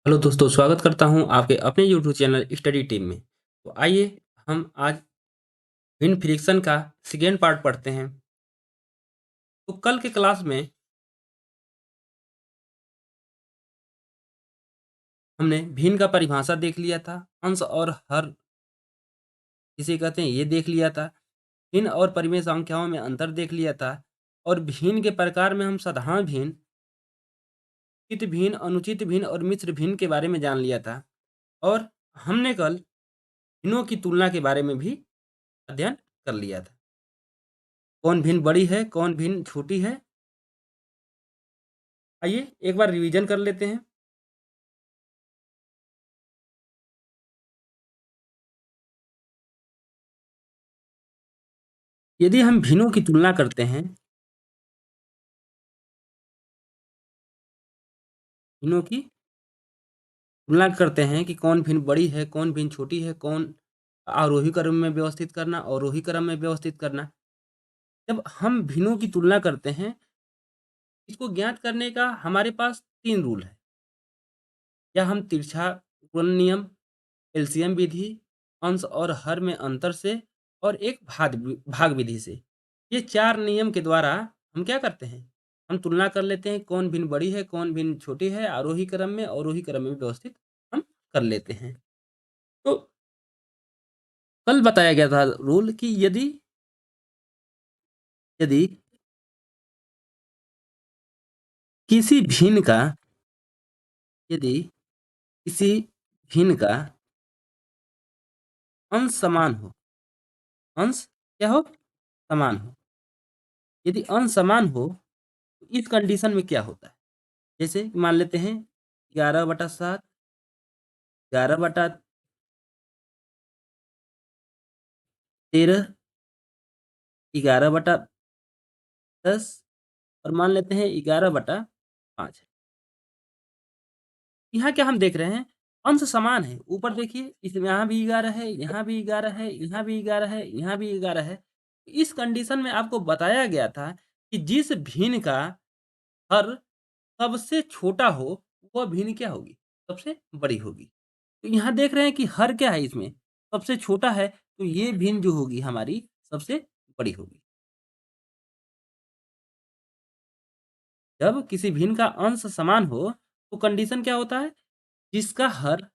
Hello दोस्तों, स्वागत करता हूँ आपके अपने यूट्यूब चैनल स्टडी टीम में। तो आइए हम आज भिन्न फ्रिक्शन का सेकेंड पार्ट पढ़ते हैं। तो कल के क्लास में हमने भिन्न का परिभाषा देख लिया था, अंश और हर किसे कहते हैं ये देख लिया था, भिन्न और परिमेय संख्याओं में अंतर देख लिया था और भिन्न के प्रकार में हम साधारण भिन्न, उचित भिन्न, अनुचित भिन्न और मिश्र भिन्न के बारे में जान लिया था। और हमने कल भिन्नों की तुलना के बारे में भी अध्ययन कर लिया था। कौन भिन्न बड़ी है, कौन भिन्न छोटी है। आइए एक बार रिवीजन कर लेते हैं। यदि हम भिन्नों की तुलना करते हैं, भिन्नों की तुलना करते हैं कि कौन भिन्न बड़ी है, कौन भिन्न छोटी है, कौन आरोही क्रम में व्यवस्थित करना, अवरोही क्रम में व्यवस्थित करना। जब हम भिन्नों की तुलना करते हैं, इसको ज्ञात करने का हमारे पास 3 रूल है। या हम तिरछा गुणन नियम, एलसीएम विधि, अंश और हर में अंतर से और एक भाग विधि से। ये 4 नियम के द्वारा हम क्या करते हैं? हम तुलना कर लेते हैं कौन भिन्न बड़ी है, कौन भिन्न छोटी है, आरोही क्रम में, अवरोही क्रम में व्यवस्थित हम कर लेते हैं। तो कल बताया गया था रूल कि यदि यदि किसी भिन्न का यदि किसी भिन्न का अंश समान हो, अंश क्या हो? समान हो। यदि अंश समान हो, तो इस कंडीशन में क्या होता है? जैसे मान लेते हैं 11/7, 11/13 11/10 और मान लेते हैं 11/5 है। यहाँ क्या हम देख रहे हैं? अंश समान है। ऊपर देखिए इसमें यहाँ भी 11 है, यहाँ भी 11 है, यहाँ भी 11 है, यहाँ भी 11 है। इस कंडीशन में आपको बताया गया था कि जिस भिन्न का हर सबसे छोटा हो, वह भिन्न क्या होगी? सबसे बड़ी होगी। तो यहाँ देख रहे हैं कि हर क्या है इसमें? सबसे छोटा है, तो ये भिन्न जो होगी हमारी सबसे बड़ी होगी। जब किसी भिन्न का अंश समान हो, तो कंडीशन क्या होता है? जिसका हर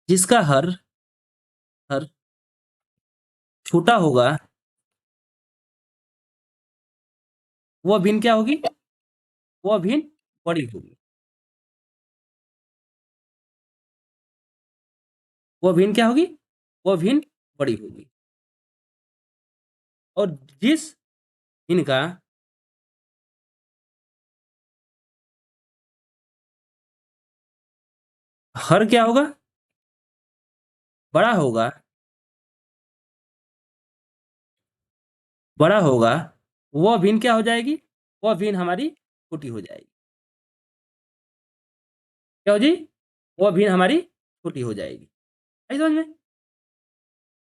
जिसका हर छोटा होगा, वह भिन्न क्या होगी? वह भिन्न बड़ी होगी। वह भिन्न क्या होगी? वह भिन्न बड़ी होगी। और जिस भिन्न का हर क्या होगा? बड़ा होगा, बड़ा होगा, वह भिन्न क्या हो जाएगी? वह भिन्न हमारी छोटी हो जाएगी। क्या हो जी? वह भिन्न हमारी छोटी हो जाएगी। आई समझ में?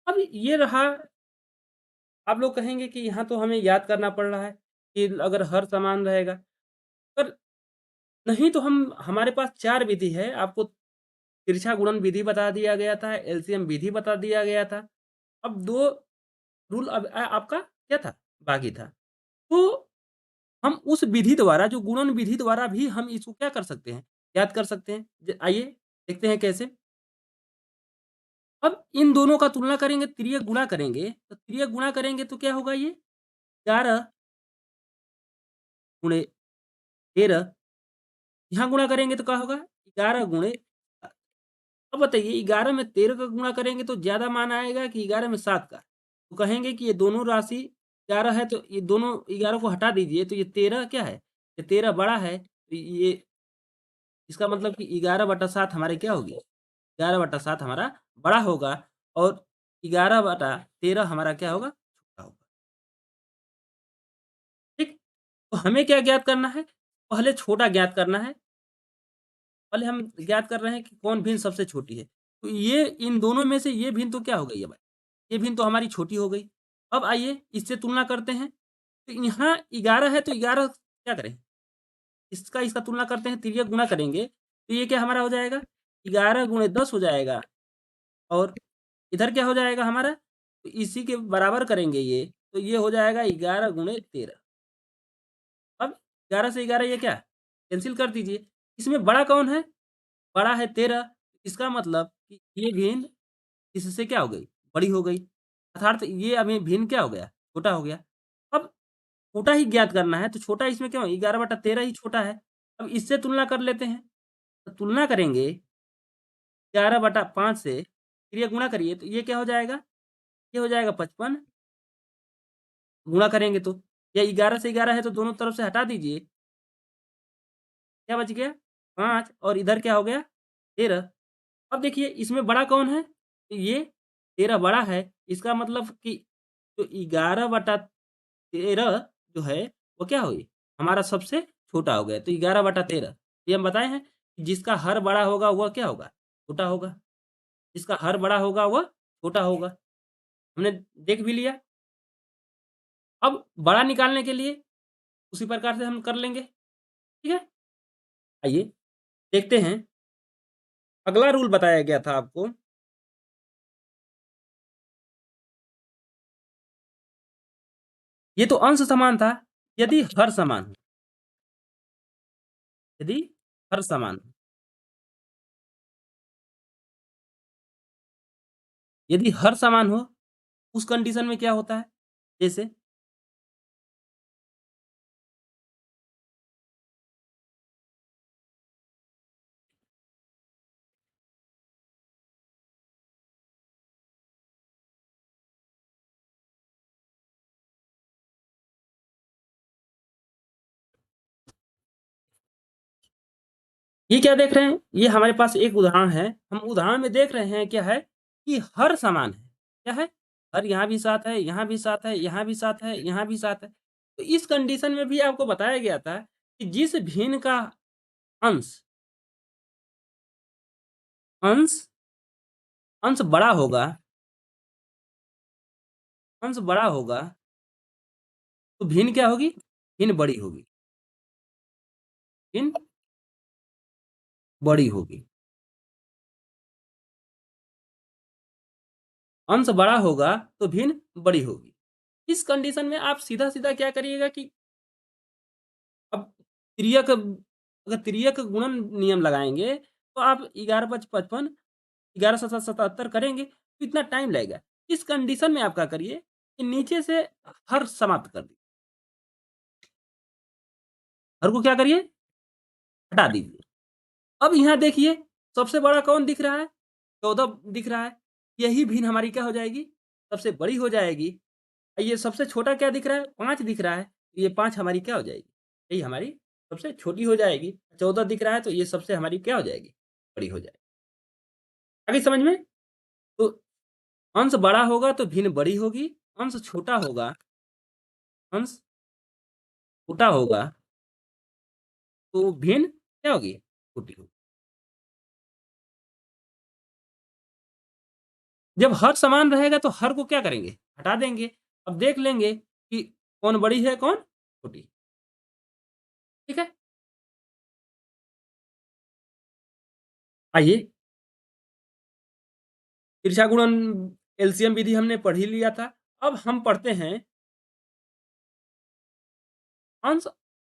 अब ये रहा। आप लोग कहेंगे कि यहाँ तो हमें याद करना पड़ रहा है कि अगर हर समान रहेगा, पर नहीं तो हम हमारे पास 4 विधि है। आपको तिरछा गुणन विधि बता दिया गया था, एलसीएम विधि बता दिया गया था। अब 2 रूल अब आपका क्या था? बाकी था। तो हम उस विधि द्वारा जो गुणन विधि द्वारा भी हम इसको क्या कर सकते हैं? याद कर सकते हैं। आइए देखते हैं कैसे? अब इन दोनों का तुलना करेंगे, तिर्यक गुणा करेंगे, तो तिर्यक गुणा करेंगे तो क्या होगा ये? 11 गुणे 13, यहाँ गुणा करेंगे तो क्या होगा? 11 गुणे। अब बताइए 11 में 13 का गुणा करेंगे तो ज़्यादा मान आएगा कि 11 में 7 का? तो कहेंगे कि ये दोनों राशि 11 है, तो ये दोनों 11 को हटा दीजिए, तो ये 13 क्या है? ये 13 बड़ा है, तो ये इसका मतलब कि 11/7 हमारे क्या होगी? 11/7 हमारा बड़ा होगा और 11/13 हमारा क्या होगा? छोटा होगा। ठीक? तो हमें क्या ज्ञात करना है? पहले छोटा ज्ञात करना है। पहले हम ज्ञात कर रहे हैं कि कौन भिन्न सबसे छोटी है। तो ये इन दोनों में से ये भिन्न तो क्या हो गई है भाई? ये भिन्न तो हमारी छोटी हो गई। अब आइए इससे तुलना करते हैं। तो यहाँ 11 है, तो 11 क्या करें? इसका तुलना करते हैं, तिर्यक गुणा करेंगे, तो ये क्या हमारा हो जाएगा? 11 गुणे 10 हो जाएगा और इधर क्या हो जाएगा हमारा? तो इसी के बराबर करेंगे ये, तो ये हो जाएगा 11 गुणे 13। अब 11 से 11 ये क्या? कैंसल कर दीजिए। इसमें बड़ा कौन है? बड़ा है 13, इसका मतलब कि ये भिन्न इससे क्या हो गई? बड़ी हो गई। अर्थात ये अभी भिन्न क्या हो गया? छोटा हो गया। अब छोटा ही ज्ञात करना है, तो छोटा इसमें क्यों? 11/13 ही छोटा है। अब इससे तुलना कर लेते हैं। तो तुलना करेंगे 11/5 से, फिर ये गुणा करिए, तो ये क्या हो जाएगा? ये हो जाएगा 55, गुणा करेंगे तो। या 11 से 11 है तो दोनों तरफ से हटा दीजिए। क्या बच गया? 5 और इधर क्या हो गया? 13। अब देखिए इसमें बड़ा कौन है? तो ये 13 बड़ा है। इसका मतलब कि जो 11/13 जो है वो क्या हुई? हमारा सबसे छोटा हो गया। तो 11/13 ये हम बताए हैं कि जिसका हर बड़ा होगा वह क्या होगा? छोटा होगा। जिसका हर बड़ा होगा वह छोटा होगा। हमने देख भी लिया। अब बड़ा निकालने के लिए उसी प्रकार से हम कर लेंगे। ठीक है? आइए देखते हैं। अगला रूल बताया गया था आपको। ये तो अंश समान था। यदि हर समान हो, यदि हर समान हो, यदि हर समान हो, उस कंडीशन में क्या होता है? जैसे ये क्या देख रहे हैं? ये हमारे पास एक उदाहरण है। हम उदाहरण में देख रहे हैं क्या है कि हर समान है। क्या है? हर यहाँ भी 7 है, यहाँ भी 7 है, यहाँ भी 7 है, यहाँ भी 7 है। तो इस कंडीशन में भी आपको बताया गया था कि जिस भिन्न का अंश अंश अंश बड़ा होगा, अंश बड़ा होगा, तो भिन्न क्या होगी? भिन्न बड़ी होगी। भिन्न बड़ी होगी। अंश बड़ा होगा तो भिन्न बड़ी होगी। इस कंडीशन में आप सीधा-सीधा क्या करिएगा कि अब तिर्यक अगर तिर्यक गुणन नियम लगाएँगे, तो आप 11 पच 55, 11 सता 77 करेंगे, तो इतना टाइम लगेगा। इस कंडीशन में आप क्या करिए कि नीचे से हर समाप्त कर दीजिए। हर को क्या करिए? हटा दीजिए। अब यहाँ देखिए, सबसे बड़ा कौन दिख रहा है? 14 दिख रहा है। यही भिन्न हमारी क्या हो जाएगी? सबसे बड़ी हो जाएगी। ये सबसे छोटा क्या दिख रहा है? 5 दिख रहा है। ये 5 हमारी क्या हो जाएगी? यही हमारी सबसे छोटी हो जाएगी। 14 दिख रहा है तो ये सबसे हमारी क्या हो जाएगी? बड़ी हो जाएगी। आ गई समझ में? तो अंश बड़ा होगा तो भिन्न बड़ी होगी, अंश छोटा होगा, अंश छोटा होगा तो भिन्न क्या होगी? छोटी होगी। जब हर समान रहेगा तो हर को क्या करेंगे? हटा देंगे। अब देख लेंगे कि कौन बड़ी है, कौन छोटी। ठीक है? आइए, तिरछा गुणन एलसीएम विधि हमने पढ़ ही लिया था। अब हम पढ़ते हैं अंश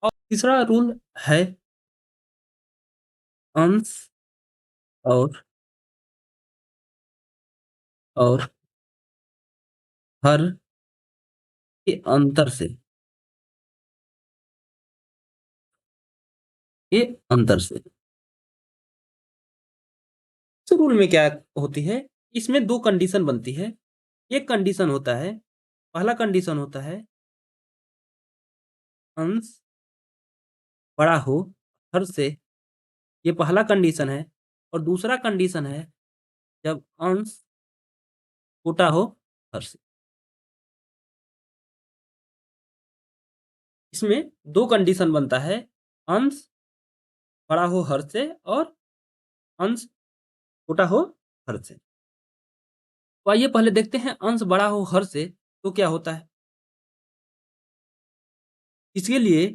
और तीसरा रूल है अंश और और हर के अंतर से, के अंतर से। इस रूल में क्या होती है? इसमें 2 कंडीशन बनती है। एक कंडीशन होता है, पहला कंडीशन होता है अंश बड़ा हो हर से, ये पहला कंडीशन है। और दूसरा कंडीशन है जब अंश छोटा हो हर से। इसमें 2 कंडीशन बनता है, अंश बड़ा हो हर से और अंश छोटा हो हर से। तो आइए पहले देखते हैं अंश बड़ा हो हर से तो क्या होता है? इसके लिए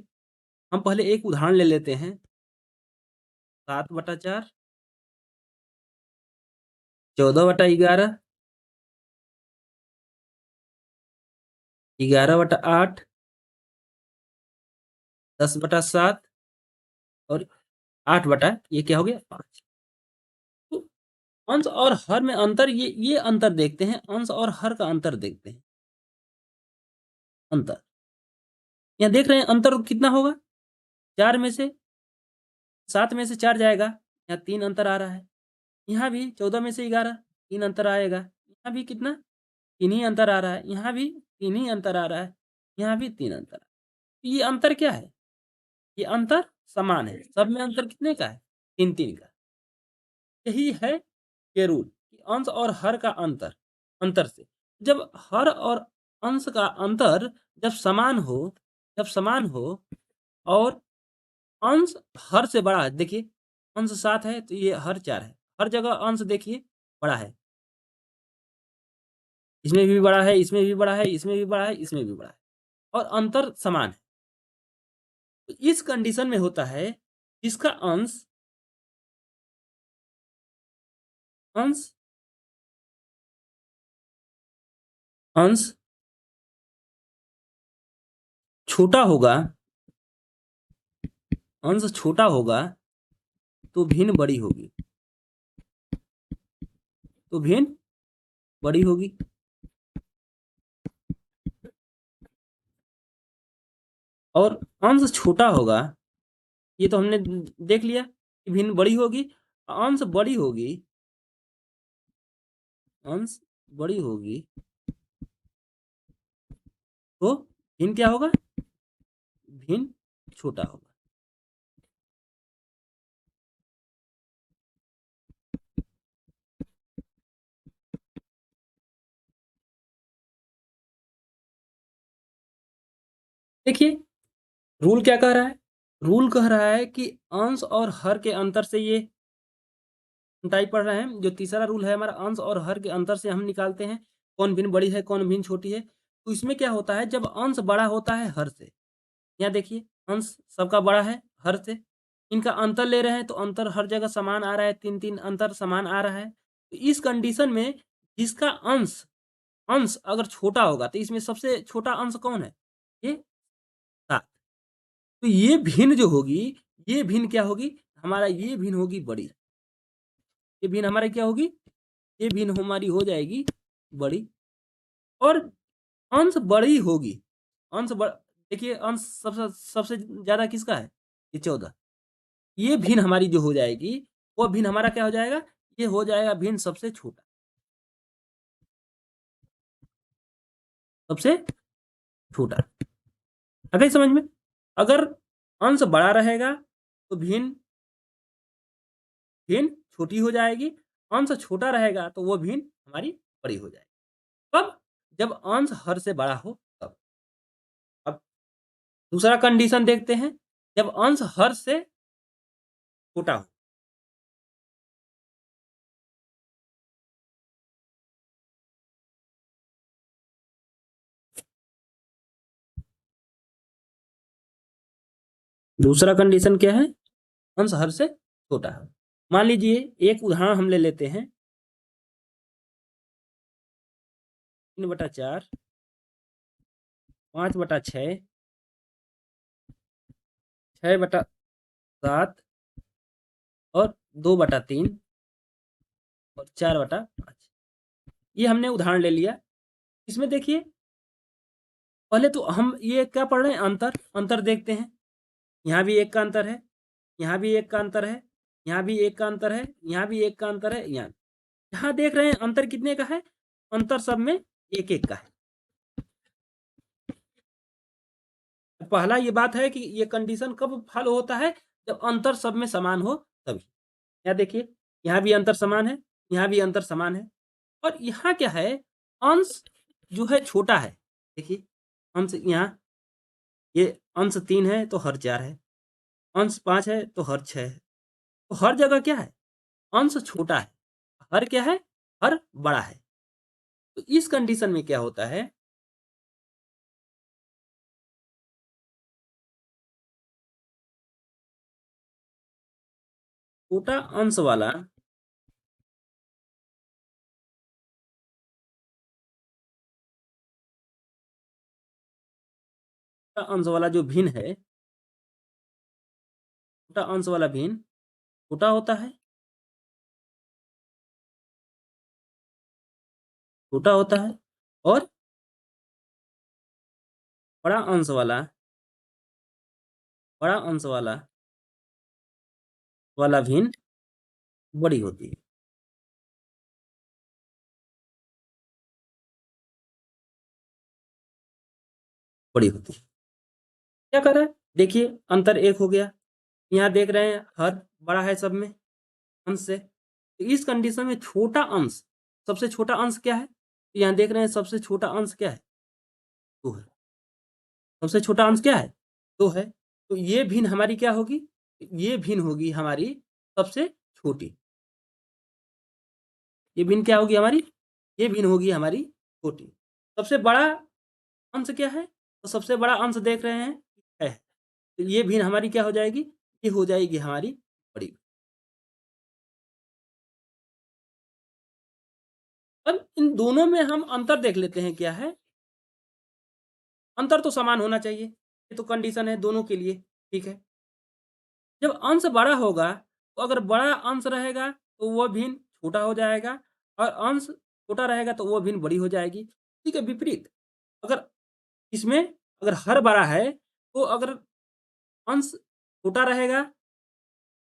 हम पहले एक उदाहरण ले लेते हैं, 7/4, 14/11, 11/8, 10/7 और 8 बटा ये क्या हो गया 5। तो अंश और हर में अंतर ये अंतर देखते हैं, अंश और हर का अंतर देखते हैं। अंतर, यहाँ देख रहे हैं अंतर कितना होगा? 4 में से 7 में से 4 जाएगा, यहाँ 3 अंतर आ रहा है। यहाँ भी 14 में से 11 3 अंतर आएगा। यहाँ भी कितना? 3 ही अंतर आ रहा है। यहाँ भी 3 ही अंतर आ रहा है। यहाँ भी 3 अंतर। ये अंतर क्या है? ये अंतर समान है। सब में अंतर कितने का है? 3-3 का। यही है ये रूल कि अंश और हर का अंतर, अंतर से जब हर और अंश का अंतर जब समान हो और अंश हर से बड़ा है, देखिए अंश 7 है तो ये हर 4 है। हर जगह अंश देखिए बड़ा है। इसमें भी बड़ा है, इसमें भी बड़ा है, इसमें भी बड़ा है, इसमें भी बड़ा है और अंतर समान है। तो इस कंडीशन में होता है जिसका अंश अंश अंश छोटा होगा, अंश छोटा होगा तो भिन्न बड़ी होगी, तो भिन्न बड़ी होगी। और अंश छोटा होगा, ये तो हमने देख लिया कि भिन्न बड़ी होगी। अंश बड़ी होगी, अंश बड़ी होगी तो भिन्न क्या होगा? भिन्न छोटा होगा। देखिए रूल क्या कह रहा है? रूल कह रहा है कि अंश और हर के अंतर से ये टाइप पढ़ रहे हैं। जो तीसरा रूल है हमारा, अंश और हर के अंतर से हम निकालते हैं कौन भिन्न बड़ी है, कौन भिन्न छोटी है। तो इसमें क्या होता है, जब अंश बड़ा होता है हर से, यहाँ देखिए अंश सबका बड़ा है हर से, इनका अंतर ले रहे हैं तो अंतर हर जगह समान आ रहा है, 3-3 अंतर समान आ रहा है। तो इस कंडीशन में जिसका अंश अंश अगर छोटा होगा तो इसमें सबसे छोटा अंश कौन है? ये 7। तो ये भिन्न जो होगी, ये भिन्न क्या होगी? हमारा ये भिन्न होगी बड़ी। ये भिन्न हमारी क्या होगी? ये भिन्न हमारी हो जाएगी बड़ी। और अंश बड़ी होगी, अंश बड़ देखिए अंश सबसे सबसे ज़्यादा किसका है? ये 14। ये भिन्न हमारी जो हो जाएगी, वो भिन्न हमारा क्या हो जाएगा? ये हो जाएगा भिन्न सबसे छोटा, सबसे छोटा। आ गई समझ में? अगर अंश बड़ा रहेगा तो भिन्न भिन्न छोटी हो जाएगी, अंश छोटा रहेगा तो वो भिन्न हमारी बड़ी हो जाएगी। कब? जब अंश हर से बड़ा हो तब। अब दूसरा कंडीशन देखते हैं, जब अंश हर से छोटा हो। दूसरा कंडीशन क्या है? अंश हर से छोटा है। मान लीजिए एक उदाहरण हम ले लेते हैं, 3/4, 5/6, 6/7 और 2/3 और 4/5। ये हमने उदाहरण ले लिया। इसमें देखिए पहले तो हम ये क्या पढ़ रहे हैं? अंतर। अंतर देखते हैं, यहाँ भी एक का अंतर है, यहाँ भी एक का अंतर है, यहाँ भी एक का अंतर है, यहाँ भी एक का अंतर है, यहाँ देख रहे हैं अंतर कितने का है? अंतर सब में एक एक का है। पहला ये बात है कि ये कंडीशन कब फॉलो होता है? जब अंतर सब में समान हो तभी। यहाँ देखिए यहाँ भी अंतर समान है, यहाँ भी अंतर समान है और यहाँ क्या है? अंश जो है छोटा है। देखिए अंश यहाँ ये अंश 3 है तो हर 4 है, अंश 5 है तो हर 6 है। तो हर जगह क्या है? अंश छोटा है, हर क्या है? हर बड़ा है। तो इस कंडीशन में क्या होता है? छोटा अंश वाला जो भिन्न है, छोटा अंश वाला भिन्न छोटा होता है, छोटा होता है और बड़ा अंश वाला बड़ा अंश वाला भिन्न बड़ी होती है। बड़ी होती है। क्या कर रहा है? देखिए अंतर एक हो गया। यहाँ देख रहे हैं हर बड़ा है सब में अंश से। तो इस कंडीशन में छोटा अंश, सबसे छोटा अंश क्या है? यहाँ देख रहे हैं सबसे छोटा अंश क्या है? 2 है। सबसे छोटा अंश क्या है? 2 है। तो ये भिन्न हमारी क्या होगी? ये भिन्न होगी हमारी सबसे छोटी। ये भिन्न क्या होगी हमारी? ये भिन्न होगी हमारी छोटी। सबसे बड़ा अंश क्या है? तो सबसे बड़ा अंश देख रहे हैं है। तो ये भिन्न हमारी क्या हो जाएगी? ये हो जाएगी हमारी बड़ी। अब इन दोनों में हम अंतर देख लेते हैं क्या है? अंतर तो समान होना चाहिए। ये तो कंडीशन है दोनों के लिए, ठीक है। जब अंश बड़ा होगा, तो अगर बड़ा अंश रहेगा तो वो भिन्न छोटा हो जाएगा और अंश छोटा रहेगा तो वो भिन्न बड़ी हो जाएगी। ठीक है, विपरीत अगर इसमें अगर हर बड़ा है, तो अगर अंश छोटा रहेगा,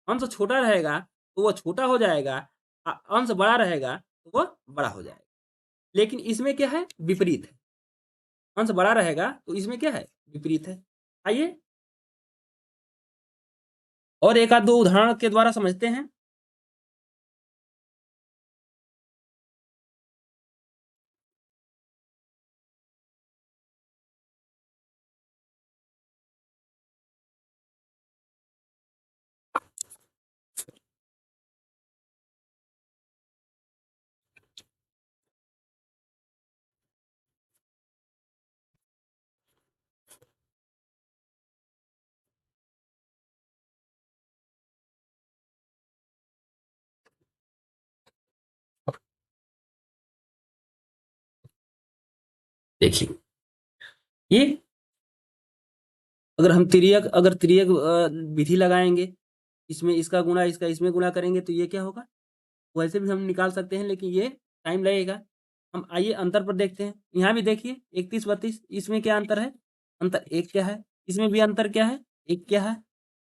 अंश छोटा रहेगा तो वो छोटा हो जाएगा, अंश बड़ा रहेगा तो वो बड़ा हो जाएगा। लेकिन इसमें क्या है? विपरीत है। अंश बड़ा रहेगा तो इसमें क्या है? विपरीत है। आइए और एक आध दो उदाहरण के द्वारा समझते हैं। देखिए ये अगर तिर्यक विधि लगाएंगे, इसमें इसका गुणा इसका इसमें गुणा करेंगे तो ये क्या होगा? वैसे भी हम निकाल सकते हैं लेकिन ये टाइम लगेगा। हम आइए अंतर पर देखते हैं। यहाँ भी देखिए 31-32 इसमें क्या अंतर है? अंतर 1 क्या है? इसमें भी अंतर क्या है? 1 क्या है?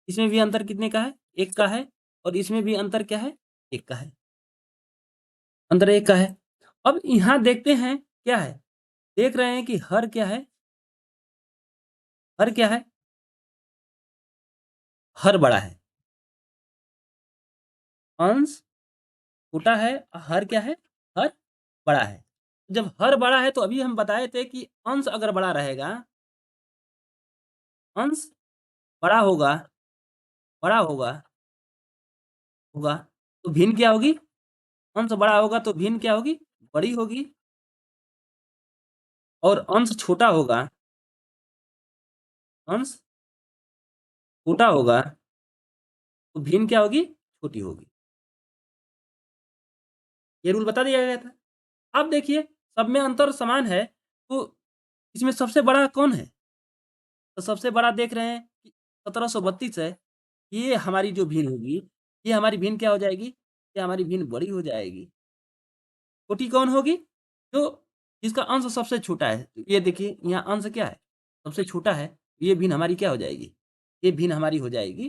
इसमें भी अंतर कितने का है? 1 का है और इसमें भी अंतर क्या है? 1 का है। अंतर 1 का है। अब यहाँ देखते हैं क्या है? देख रहे हैं कि हर क्या है? हर क्या है? हर बड़ा है। अंश छोटा है, हर क्या है? हर बड़ा है। जब हर बड़ा है तो अभी हम बताए थे कि अंश अगर बड़ा रहेगा, अंश बड़ा होगा, बड़ा होगा होगा, तो भिन्न क्या होगी? अंश बड़ा होगा तो भिन्न क्या होगी? बड़ी होगी। और अंश छोटा होगा, अंश छोटा होगा तो भिन्न क्या होगी? छोटी होगी। ये रूल बता दिया गया था। अब देखिए सब में अंतर समान है, तो इसमें सबसे बड़ा कौन है? तो सबसे बड़ा देख रहे हैं कि 1732 है। ये हमारी जो भिन्न होगी, ये हमारी भिन्न क्या हो जाएगी? ये हमारी भिन्न बड़ी हो जाएगी। छोटी कौन होगी? जो जिसका अंश सबसे छोटा है। तो ये देखिए यहाँ अंश क्या है? सबसे छोटा है। ये भिन्न हमारी क्या हो जाएगी? ये भिन्न हमारी हो जाएगी।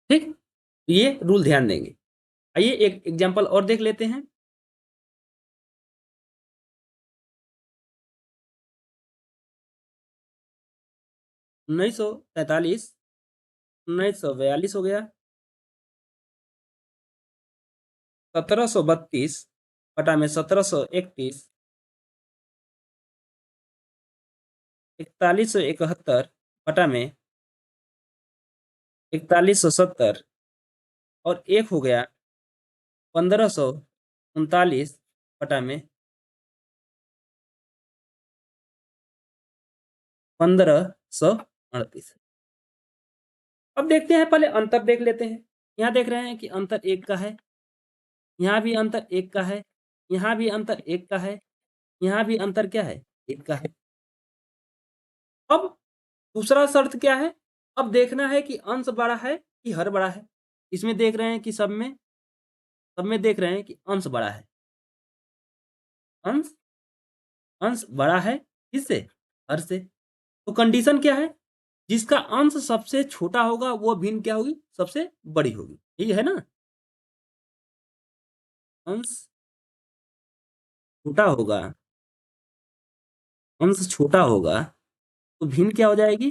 ठीक? ये रूल ध्यान देंगे। आइए एक एग्जांपल और देख लेते हैं। 1943, 1942 हो गया, 1732 बटा में 1731, 4171 बटा में 4170 और एक हो गया 1539 बटा में 1538। अब देखते हैं, पहले अंतर देख लेते हैं। यहाँ देख रहे हैं कि अंतर 1 का है, यहाँ भी अंतर 1 का है, यहाँ भी अंतर 1 का है, यहाँ भी अंतर क्या है? 1 का है। अब दूसरा शर्त क्या है? अब देखना है कि अंश बड़ा है कि हर बड़ा है। इसमें देख रहे हैं कि सब में देख रहे हैं कि अंश बड़ा है। अंश अंश बड़ा है किससे? हर से। तो कंडीशन क्या है? जिसका अंश सबसे छोटा होगा वो भिन्न क्या होगी? सबसे बड़ी होगी। यही है ना? अंश छोटा होगा, अंश छोटा होगा तो भिन्न क्या हो जाएगी?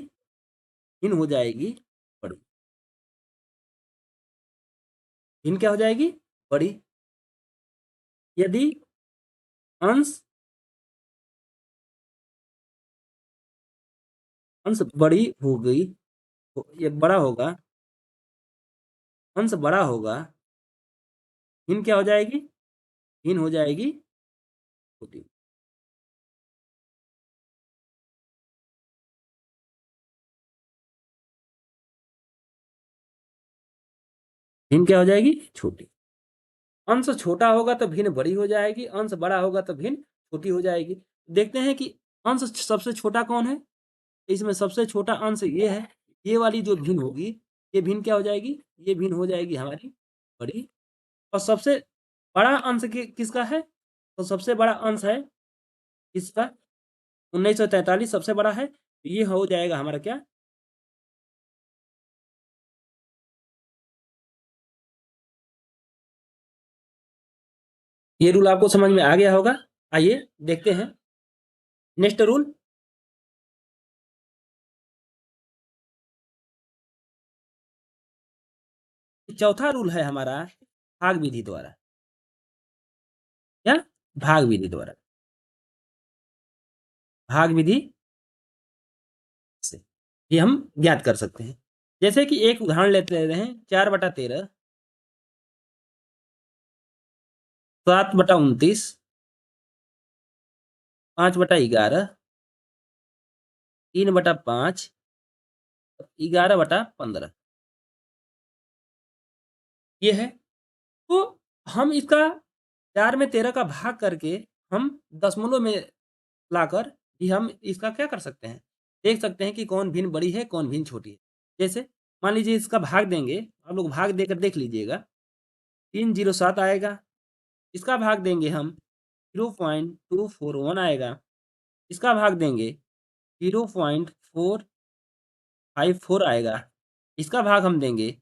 भिन्न हो जाएगी बड़ी। भिन्न क्या हो जाएगी? बड़ी। यदि अंश अंश बड़ी हो गई, ये बड़ा होगा, अंश बड़ा होगा, भिन्न क्या हो जाएगी? भिन्न हो जाएगी छोटी। भिन्न क्या हो जाएगी? छोटी। अंश छोटा होगा तो भिन्न बड़ी हो जाएगी, अंश बड़ा होगा तो भिन्न छोटी हो जाएगी। देखते हैं कि अंश सबसे छोटा कौन है? इसमें सबसे छोटा अंश ये है। ये वाली जो भिन्न होगी, ये भिन्न क्या हो जाएगी? ये भिन्न हो जाएगी हमारी बड़ी। और सबसे बड़ा अंश किसका है? तो सबसे बड़ा अंश है किसका? 1943 सबसे बड़ा है। ये हो जाएगा हमारा क्या? ये रूल आपको समझ में आ गया होगा। आइए देखते हैं नेक्स्ट रूल। चौथा रूल है हमारा भाग विधि द्वारा। क्या? भाग विधि द्वारा। भाग विधि से ये हम ज्ञात कर सकते हैं। जैसे कि एक उदाहरण लेते हैं, 4/13, 7/29, 5/11, 3/5, 11/15 ये है। तो हम इसका 4 में 13 का भाग करके हम दशमलव में लाकर भी हम इसका क्या कर सकते हैं? देख सकते हैं कि कौन भिन्न बड़ी है, कौन भिन्न छोटी है। जैसे मान लीजिए इसका भाग देंगे, आप लोग भाग देकर देख लीजिएगा, 307 आएगा। इसका भाग देंगे हम 0.241 आएगा। इसका भाग देंगे 0.454 आएगा। इसका भाग हम देंगे,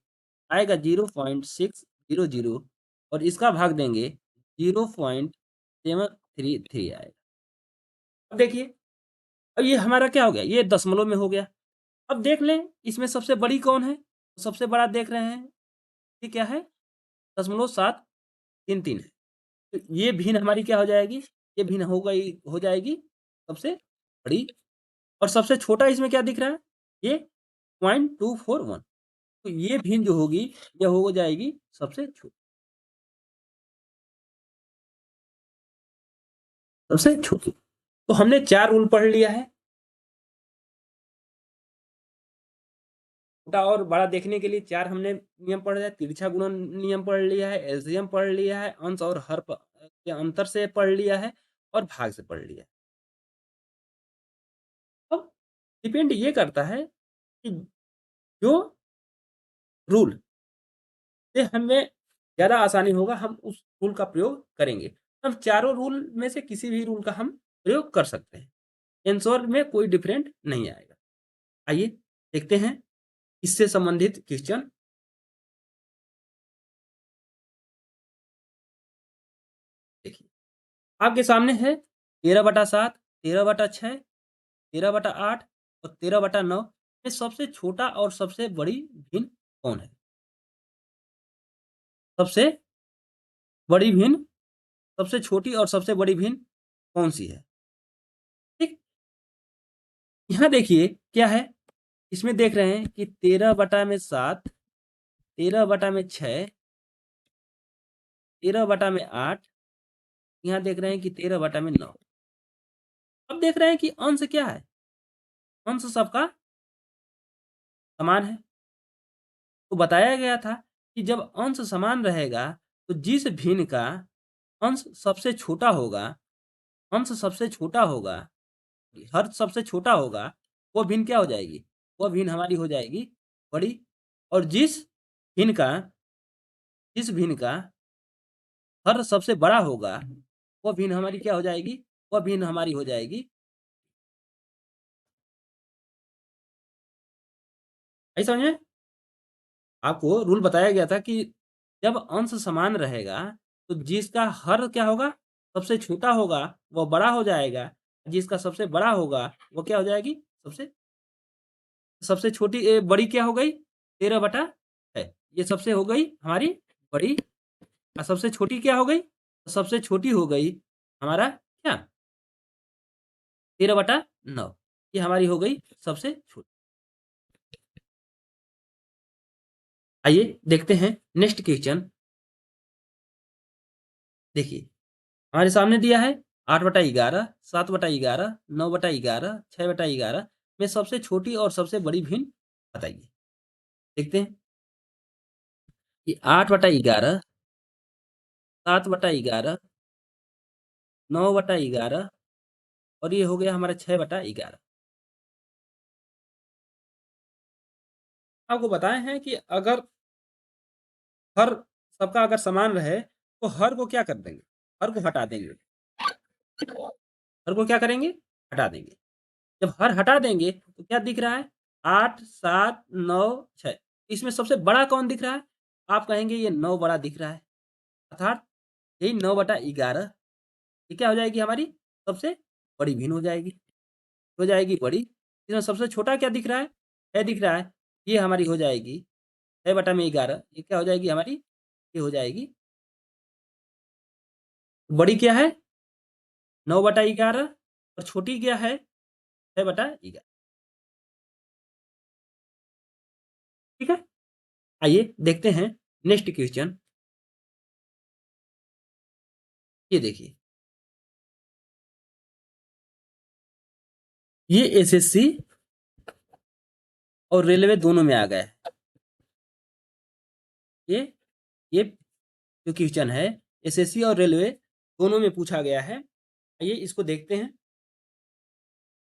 आएगा 0.600 और इसका भाग देंगे 0.733 आएगा। अब देखिए, अब ये हमारा क्या हो गया? ये दशमलव में हो गया। अब देख लें इसमें सबसे बड़ी कौन है? सबसे बड़ा देख रहे हैं, ये क्या है? 0.733 है। तो ये भिन्न हमारी क्या हो जाएगी? ये भिन्न हो गई, हो जाएगी सबसे बड़ी। और सबसे छोटा इसमें क्या दिख रहा है? ये 0.241। तो ये भिन्न जो होगी, ये हो जाएगी सबसे छोटी। सबसे छोटी। तो हमने 4 रूल पढ़ लिया है। छोटा और बड़ा देखने के लिए 4 हमने नियम पढ़ लिया, तिरछा गुणन नियम पढ़ लिया है, एलसीएम पढ़ लिया है, अंश और हर के अंतर से पढ़ लिया है और भाग से पढ़ लिया है। अब डिपेंड ये करता है कि जो रूल से हमें ज़्यादा आसानी होगा, हम उस रूल का प्रयोग करेंगे। हम चारों रूल में से किसी भी रूल का हम प्रयोग कर सकते हैं। आंसर में कोई डिफरेंट नहीं आएगा। आइए देखते हैं इससे संबंधित क्वेश्चन। देखिए, आपके सामने है 13/7, 13/6, 13/8 और 13/9 में सबसे छोटा और सबसे बड़ी भिन्न कौन है? सबसे बड़ी भिन्न, सबसे छोटी और सबसे बड़ी भिन्न कौन-सी है? ठीक, यहाँ देखिए क्या है, इसमें देख रहे हैं कि 13/7, 13/6, 13/8, यहाँ देख रहे हैं कि 13/9। अब देख रहे हैं कि अंश क्या है? अंश सबका समान है। तो बताया गया था कि जब अंश समान रहेगा, तो जिस भिन्न का अंश सबसे छोटा होगा अंश सबसे छोटा होगा, हर सबसे छोटा होगा, वो भिन्न क्या हो जाएगी? वो भिन्न हमारी हो जाएगी बड़ी, और जिस भिन्न का हर सबसे बड़ा होगा, वो भिन्न हमारी क्या हो जाएगी? वो भिन्न हमारी हो जाएगी। आई समझ में? आपको रूल बताया गया था कि जब अंश समान रहेगा, तो जिसका हर क्या होगा? सबसे छोटा होगा, वो बड़ा हो जाएगा। जिसका सबसे बड़ा होगा, वो क्या हो जाएगी? सबसे सबसे छोटी बड़ी क्या हो गई? 13/6। ये सबसे हो गई हमारी बड़ी, और सबसे छोटी क्या हो गई? सबसे छोटी हो गई हमारा क्या? 13/9। ये हमारी हो गई सबसे छोटी। आइए देखते हैं नेक्स्ट क्वेश्चन। देखिए, हमारे सामने दिया है 8/11, 7/11, 9/11, 6/11 में सबसे छोटी और सबसे बड़ी भिन्न बताइए। देखते हैं कि 8/11, 7/11, 9/11 और ये हो गया हमारा 6/11। आपको बताए हैं कि अगर हर सबका अगर समान रहे, तो हर को क्या कर देंगे? हर को हटा देंगे। हर को क्या करेंगे? हटा देंगे। जब हर हटा देंगे तो क्या दिख रहा है? 8, 7, 9, 6। इसमें सबसे बड़ा कौन दिख रहा है? आप कहेंगे ये 9 बड़ा दिख रहा है। अर्थात यही 9/11 ये क्या हो जाएगी हमारी? सबसे बड़ी भिन्न हो जाएगी बड़ी। इसमें सबसे छोटा क्या दिख रहा है? 6 दिख रहा है। ये हमारी हो जाएगी 6/11। ये क्या हो जाएगी हमारी? ये हो जाएगी बड़ी क्या है? 9/11 और छोटी क्या है? 6/11। ठीक है? आइए देखते हैं नेक्स्ट क्वेश्चन। ये देखिए, ये एसएससी और रेलवे दोनों में आ गया है। ये ये जो क्वेश्चन है, एसएससी और रेलवे दोनों में पूछा गया है। आइए इसको देखते हैं।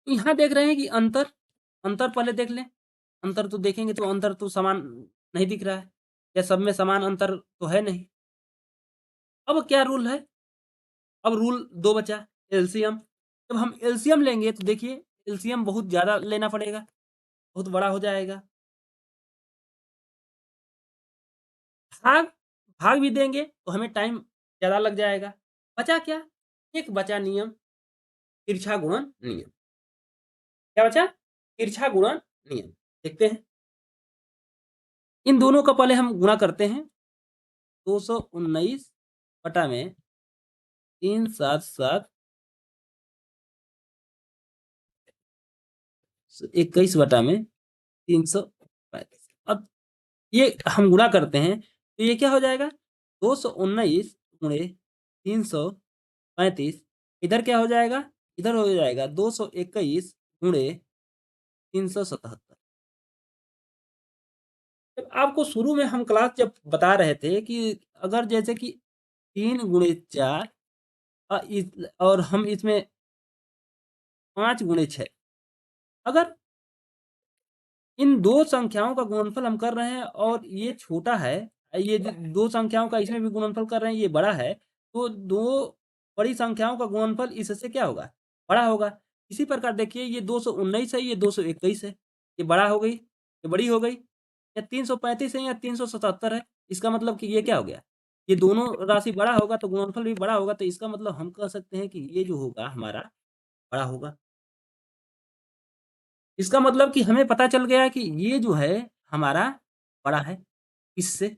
तो यहाँ देख रहे हैं कि अंतर पहले देख लें। अंतर तो देखेंगे तो अंतर तो समान नहीं दिख रहा है, या सब में समान अंतर तो है नहीं। अब क्या रूल है? अब रूल 2 बचा, एलसीएम। जब हम एलसीएम लेंगे तो देखिए, एलसीएम बहुत ज़्यादा लेना पड़ेगा, बहुत बड़ा हो जाएगा। भाग भाग भी देंगे तो हमें टाइम ज़्यादा लग जाएगा। बचा क्या? एक बचा नियम, तिरछा गुणन नियम। क्या बचा? तिरछा गुणन नियम। देखते हैं। इन दोनों का पहले हम गुणा करते हैं। 219 बटा में 377 21 बटा में 335। अब ये हम गुणा करते हैं तो ये क्या हो जाएगा? 219 गुणे 335। इधर क्या हो जाएगा? इधर हो जाएगा 221 गुणे 377। जब आपको शुरू में हम क्लास जब बता रहे थे कि अगर जैसे कि 3 गुणे 4 और हम इसमें 5 गुणे 6, अगर इन दो संख्याओं का गुणनफल हम कर रहे हैं और ये छोटा है, ये जो दो संख्याओं का इसमें भी गुणनफल कर रहे हैं, ये बड़ा है, तो दो बड़ी संख्याओं का गुणनफल इससे क्या होगा? बड़ा होगा। इसी प्रकार देखिए, ये 219 है, ये 221 है, ये बड़ा हो गई, ये बड़ी हो गई। या 335 है या 377 है, इसका मतलब कि ये क्या हो गया? ये दोनों राशि बड़ा होगा तो गुणनफल भी बड़ा होगा, तो इसका मतलब हम कह सकते हैं कि ये जो होगा हमारा बड़ा होगा। इसका मतलब कि हमें पता चल गया कि ये जो है हमारा बड़ा है। इससे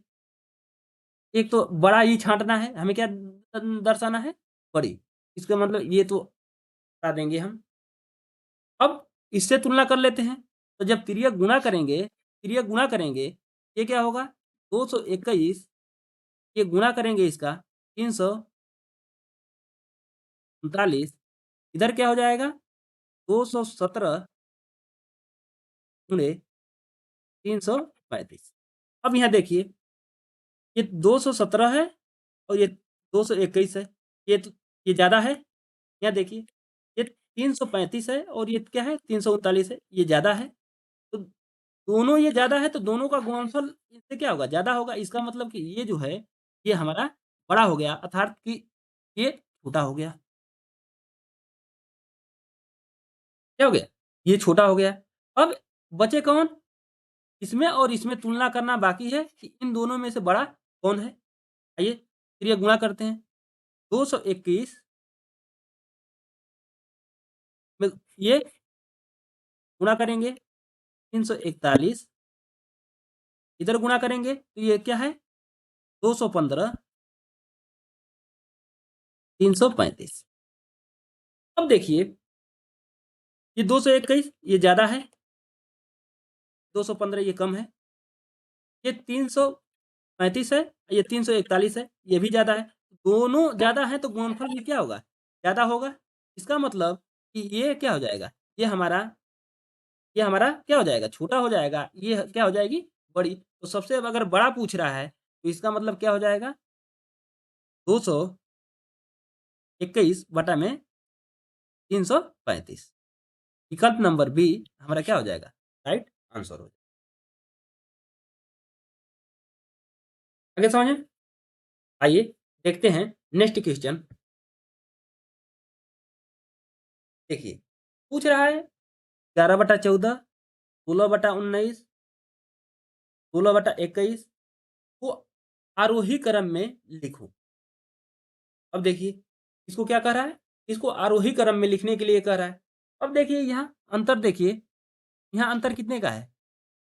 एक तो बड़ा ही छाँटना है, हमें क्या दर्शाना है? बड़ी। इसका मतलब ये तो हटा देंगे हम। अब इससे तुलना कर लेते हैं, तो जब तिर्यक गुणा करेंगे, ये क्या होगा? 221, ये गुणा करेंगे इसका 339, इधर क्या हो जाएगा? 217 गुणे 335। अब यहाँ देखिए, ये 217 है और ये 221 है। ये तो ये ज़्यादा है। यहाँ देखिए, ये 335 है और ये क्या है 339 है, ये ज़्यादा है। तो दोनों ये ज़्यादा है तो दोनों का गुणनफल इससे क्या होगा? ज़्यादा होगा। इसका मतलब कि ये जो है, ये हमारा बड़ा हो गया अर्थात कि ये छोटा हो गया। क्या हो गया? ये छोटा हो गया। अब बचे कौन? इसमें और इसमें तुलना करना बाकी है कि इन दोनों में से बड़ा कौन है? आइए, फिर ये गुणा करते हैं। 221 में ये गुणा करेंगे 341, इधर गुणा करेंगे तो ये क्या है 215, 335। अब देखिए, ये 221 ये ज़्यादा है, 215 ये कम है, ये 335 है, ये 341 है, ये भी ज़्यादा है। दोनों ज़्यादा हैं तो गुणनफल भी क्या होगा? ज़्यादा होगा। इसका मतलब कि ये क्या हो जाएगा? ये हमारा क्या हो जाएगा? छोटा हो जाएगा। ये क्या हो जाएगी? बड़ी। तो सबसे अब अगर बड़ा पूछ रहा है, तो इसका मतलब क्या हो जाएगा? 221 बटा में 335। विकल्प नंबर बी हमारा क्या हो जाएगा? राइट आंसर हो जाएगा। आगे समझें? आइए देखते हैं नेक्स्ट क्वेश्चन। देखिए, पूछ रहा है 11/14, 16/19, 16/21 को आरोही क्रम में लिखो। अब देखिए, इसको क्या कह रहा है? इसको आरोही क्रम में लिखने के लिए कह रहा है। अब देखिए यहाँ अंतर देखिए, यहाँ अंतर कितने का है?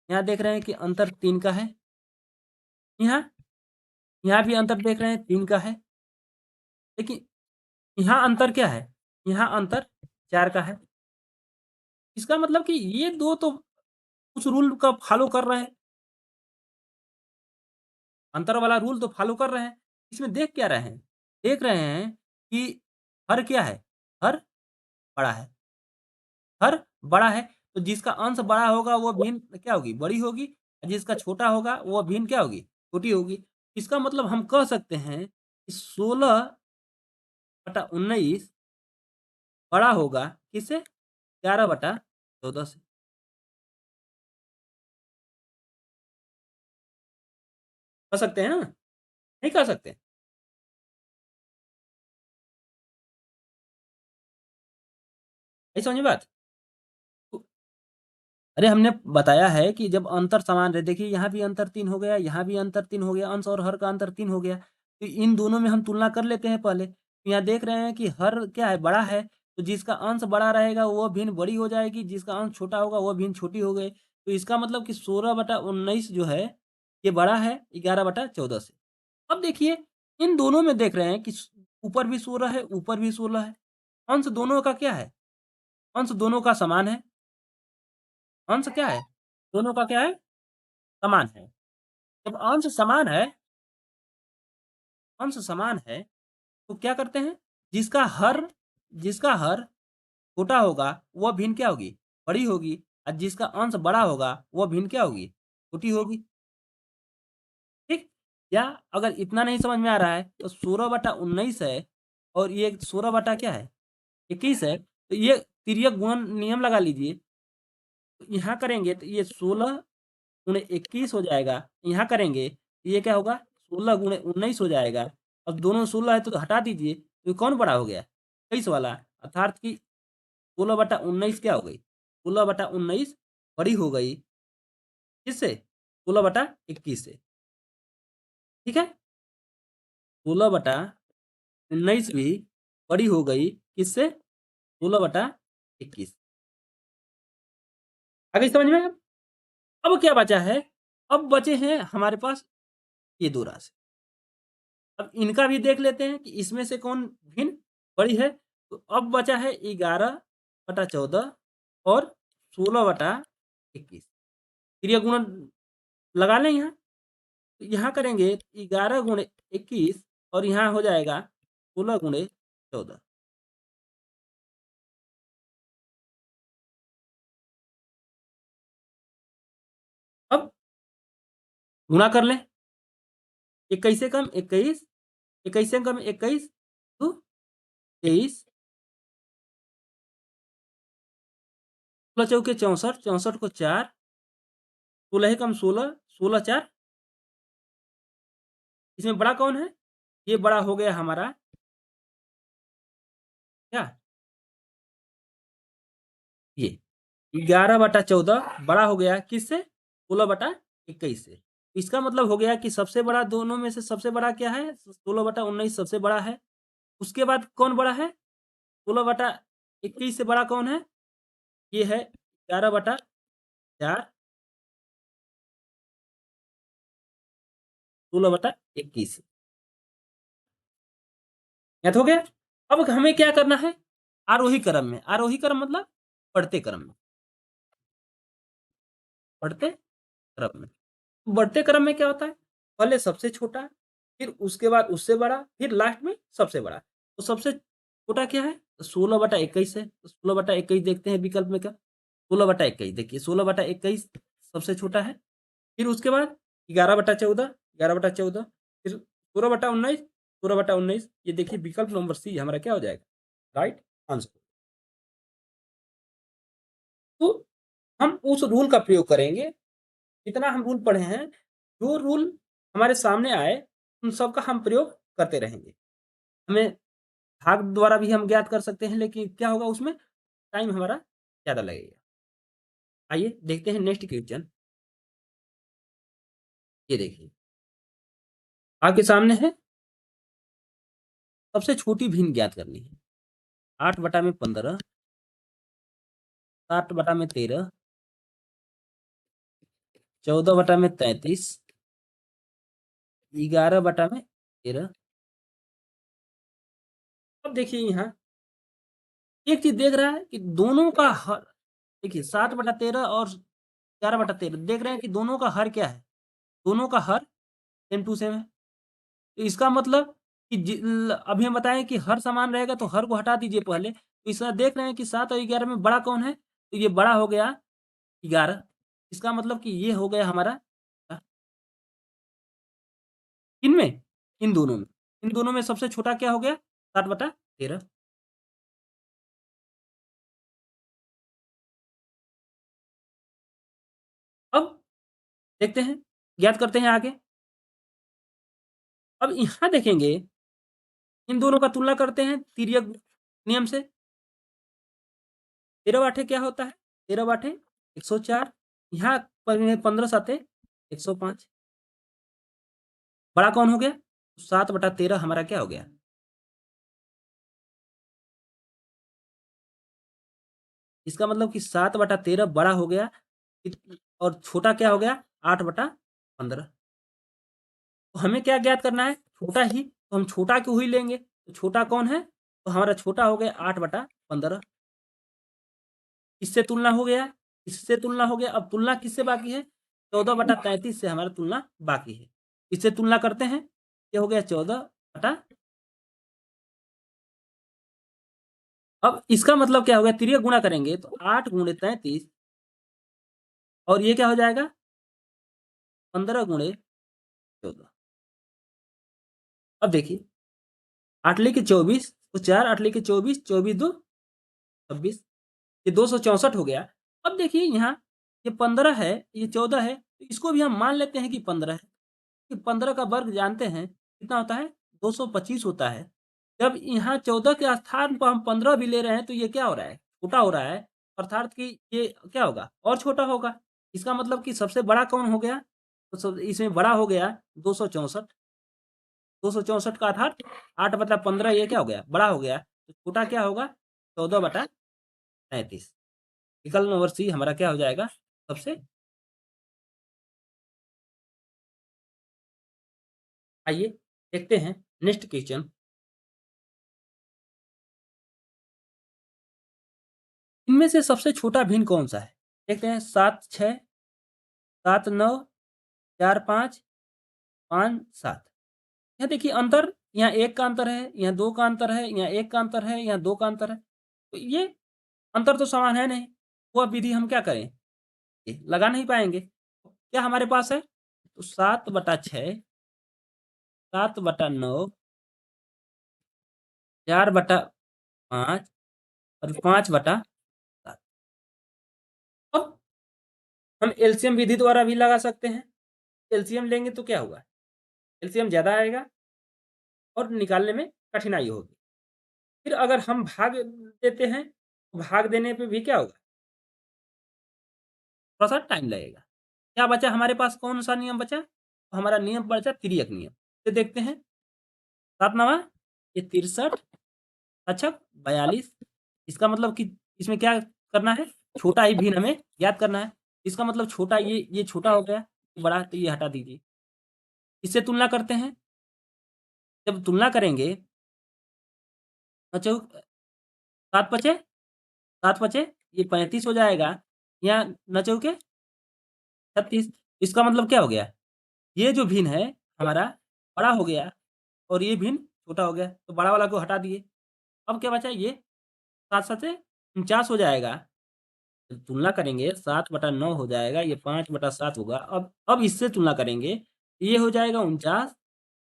यहाँ देख रहे हैं कि अंतर 3 का है। यहाँ यहाँ भी अंतर देख रहे हैं 3 का है। लेकिन यहाँ अंतर क्या है? यहाँ अंतर 4 का है। इसका मतलब कि ये 2 तो उस रूल का फ़ॉलो कर रहे हैं। अंतर वाला रूल तो फ़ॉलो कर रहे हैं। इसमें देख क्या रहे हैं? देख रहे हैं कि हर क्या है? हर बड़ा है। हर बड़ा है, तो जिसका अंश बड़ा होगा वो भिन्न क्या होगी? बड़ी होगी। और जिसका छोटा होगा वो भिन्न क्या होगी? छोटी होगी। इसका मतलब हम कह सकते हैं कि 16/19 बड़ा होगा किससे? 11/14 से। कह सकते हैं ना? नहीं कह सकते? नहीं समझी बात? तो अरे हमने बताया है कि जब अंतर समान रहे देखिए यहाँ भी अंतर 3 हो गया, यहाँ भी अंतर 3 हो गया, अंश और हर का अंतर 3 हो गया। तो इन दोनों में हम तुलना कर लेते हैं पहले। तो यहाँ देख रहे हैं कि हर क्या है बड़ा है, तो जिसका अंश बड़ा रहेगा वो भिन्न बड़ी हो जाएगी, जिसका अंश छोटा होगा वो भिन्न छोटी हो गई। तो इसका मतलब कि 16/19 जो है, ये बड़ा है 11/14 से। अब देखिए, इन दोनों में देख रहे हैं कि ऊपर भी 16 है, ऊपर भी 16 है। अंश दोनों का क्या है? अंश दोनों का समान है। अंश क्या है? दोनों का क्या है? समान है। जब अंश समान है, तो क्या करते हैं? जिसका हर जिसका हर छोटा होगा, वह भिन्न क्या होगी? बड़ी होगी और जिसका अंश बड़ा होगा, वह भिन्न क्या होगी? छोटी होगी। ठीक? या अगर इतना नहीं समझ में आ रहा है, तो 16/19 है और ये 16 बटा क्या है? 21 है, तो ये तिर्यक गुणन नियम लगा लीजिए। तो यहाँ करेंगे तो ये 16 गुणे 21 हो जाएगा। यहाँ करेंगे तो ये क्या होगा 16 गुणे 19 हो जाएगा। अब दोनों 16 है तो हटा दीजिए, तो ये कौन बड़ा हो गया? 21 वाला, अर्थात कि 16/19 क्या हो गई? 16/19 बड़ी हो गई किससे? 16/21 से। ठीक है? 16/19 भी बड़ी हो गई किससे? 16/21। आ गई समझ में अब? अब क्या बचा है? अब बचे हैं हमारे पास ये 2 राशि। अब इनका भी देख लेते हैं कि इसमें से कौन भिन्न बड़ी है। तो अब बचा है 11/14 और 16/21। क्रिया गुणन लगा लें यहाँ। तो यहाँ करेंगे 11 गुणे 21 और यहाँ हो जाएगा 16 गुणे 14। अब गुणा कर लें। 21 से कम 21, 21 से कम 21, तो 23, 16 चौके 64, 64 को 4, 16 ही कम 16, 16 4, इसमें बड़ा कौन है? ये बड़ा हो गया हमारा क्या? ये 11/14 बड़ा हो गया किससे? 16/21 से। इसका मतलब हो गया कि सबसे बड़ा दोनों में से सबसे बड़ा क्या है? 16/19 सबसे बड़ा है। उसके बाद कौन बड़ा है? 16/21 से बड़ा कौन है? ये है 11/4, 16/21। याद हो गया? अब हमें क्या करना है? आरोही क्रम में। आरोही क्रम मतलब बढ़ते क्रम में। बढ़ते क्रम में। बढ़ते क्रम में क्या होता है? पहले सबसे छोटा, फिर उसके बाद उससे बड़ा, फिर लास्ट में सबसे बड़ा। तो सबसे छोटा क्या है? 16/21 है। तो 16/21 देखते हैं विकल्प में क्या? 16/21 देखिए 16/21 सबसे छोटा है। फिर उसके बाद 11/14, 11/14, फिर 16/19, 16/19, ये देखिए विकल्प नंबर सी हमारा क्या हो जाएगा? Right answer. तो हम उस रूल का प्रयोग करेंगे, जितना हम रूल पढ़े हैं, जो रूल हमारे सामने आए, उन सब का हम प्रयोग करते रहेंगे। हमें भाग द्वारा भी हम ज्ञात कर सकते हैं, लेकिन क्या होगा उसमें? टाइम हमारा ज़्यादा लगेगा। आइए देखते हैं नेक्स्ट क्वेश्चन। ये देखिए, आपके सामने है, सबसे छोटी भिन्न ज्ञात करनी है। 8/15, 7/13, 14/33, 11/13। अब देखिए यहाँ एक चीज़ देख रहा है कि दोनों का हर, देखिए 7/13 और 11/13 देख रहे हैं कि दोनों का हर क्या है? दोनों का हर सेम टू सेम है। तो इसका मतलब कि अभी हम बताएँ कि हर समान रहेगा तो हर को हटा दीजिए पहले। तो इसका देख रहे हैं कि 7 और 11 में बड़ा कौन है? तो ये बड़ा हो गया 11। इसका मतलब कि ये हो गया हमारा किनमें? इन दोनों में। इन दोनों में सबसे छोटा क्या हो गया? 7/13। अब देखते हैं, ज्ञात करते हैं आगे। अब यहाँ देखेंगे, इन दोनों का तुलना करते हैं तिर्यक नियम से। 13 आठे क्या होता है? 13 आठे 104। यहाँ पर 15 साते 105। बड़ा कौन हो गया? 7/13 हमारा क्या हो गया? इसका मतलब कि 7/13 बड़ा हो गया, और छोटा क्या हो गया? 8/15। तो हमें क्या ज्ञात करना है? छोटा ही, तो हम छोटा क्यों ही लेंगे? तो छोटा कौन है? तो हमारा छोटा हो गया 8/15। इससे तुलना हो गया, इससे तुलना हो गया। अब तुलना किससे बाकी है? 14/33 से हमारा तुलना बाकी है। इससे तुलना करते हैं, ये हो गया 14 बटा। अब इसका मतलब क्या हो गया? तिर्यक गुणा करेंगे तो 8 × 33, और ये क्या हो जाएगा? 15 × 14। अब देखिए, 8 लिखे 24 तो 4, 8 लिखे 24, 24 2 26, ये 264 हो गया। अब देखिए यहाँ, ये 15 है, ये 14 है, तो इसको भी हम मान लेते हैं कि 15 है। कि 15 का वर्ग जानते हैं कितना होता है? 225 होता है। जब यहाँ 14 के स्थान पर हम 15 भी ले रहे हैं तो ये क्या हो रहा है? छोटा हो रहा है, अर्थात कि ये क्या होगा? और छोटा होगा। इसका मतलब कि सबसे बड़ा कौन हो गया? तो सब इसमें बड़ा हो गया 264। 264 का अर्थात 8/15 ये क्या हो गया? बड़ा हो गया। तो छोटा क्या होगा? 14/33। विकल्प नंबर सी हमारा क्या हो जाएगा? सबसे। आइए देखते हैं नेक्स्ट क्वेश्चन। इनमें से सबसे छोटा भिन्न कौन-सा है? देखते हैं 7 6, 7 9, 4 5, 5 7। यहाँ देखिए अंतर, यहाँ 1 का अंतर है, यहाँ 2 का अंतर है, यहाँ 1 का अंतर है, यहाँ 2 का अंतर है। तो ये अंतर तो समान है नहीं, वह विधि हम क्या करें? ये लगा नहीं पाएँगे। क्या हमारे पास है? तो 7/6, 7/9, 4/5 और 5/7। अब हम एलसीएम विधि द्वारा भी लगा सकते हैं। एलसीएम लेंगे तो क्या होगा? एलसीएम ज़्यादा आएगा और निकालने में कठिनाई होगी। फिर अगर हम भाग देते हैं, तो भाग देने पे भी क्या होगा? थोड़ा-सा टाइम लगेगा। क्या बचा हमारे पास, कौन-सा नियम बचा? तो हमारा नियम बचा तिर्यक नियम। तो देखते हैं 7 नवा ये 63 अच्छक 42। इसका मतलब कि इसमें क्या करना है? छोटा ही भिन्न हमें ज्ञात करना है। इसका मतलब छोटा ये छोटा हो गया, बड़ा तो ये हटा दीजिए। इससे तुलना करते हैं। जब तुलना करेंगे बच्चों 7 पचे 7 पचे ये 35 हो जाएगा। यहाँ नचो के 36। इसका मतलब क्या हो गया? ये जो भिन्न है हमारा बड़ा हो गया और ये भिन्न छोटा हो गया। तो बड़ा वाला को हटा दिए। अब क्या बचा? ये 7 सते 49 हो जाएगा। तो तुलना करेंगे 7/9 हो जाएगा, ये 5/7 होगा। अब इससे तुलना करेंगे, ये हो जाएगा 49,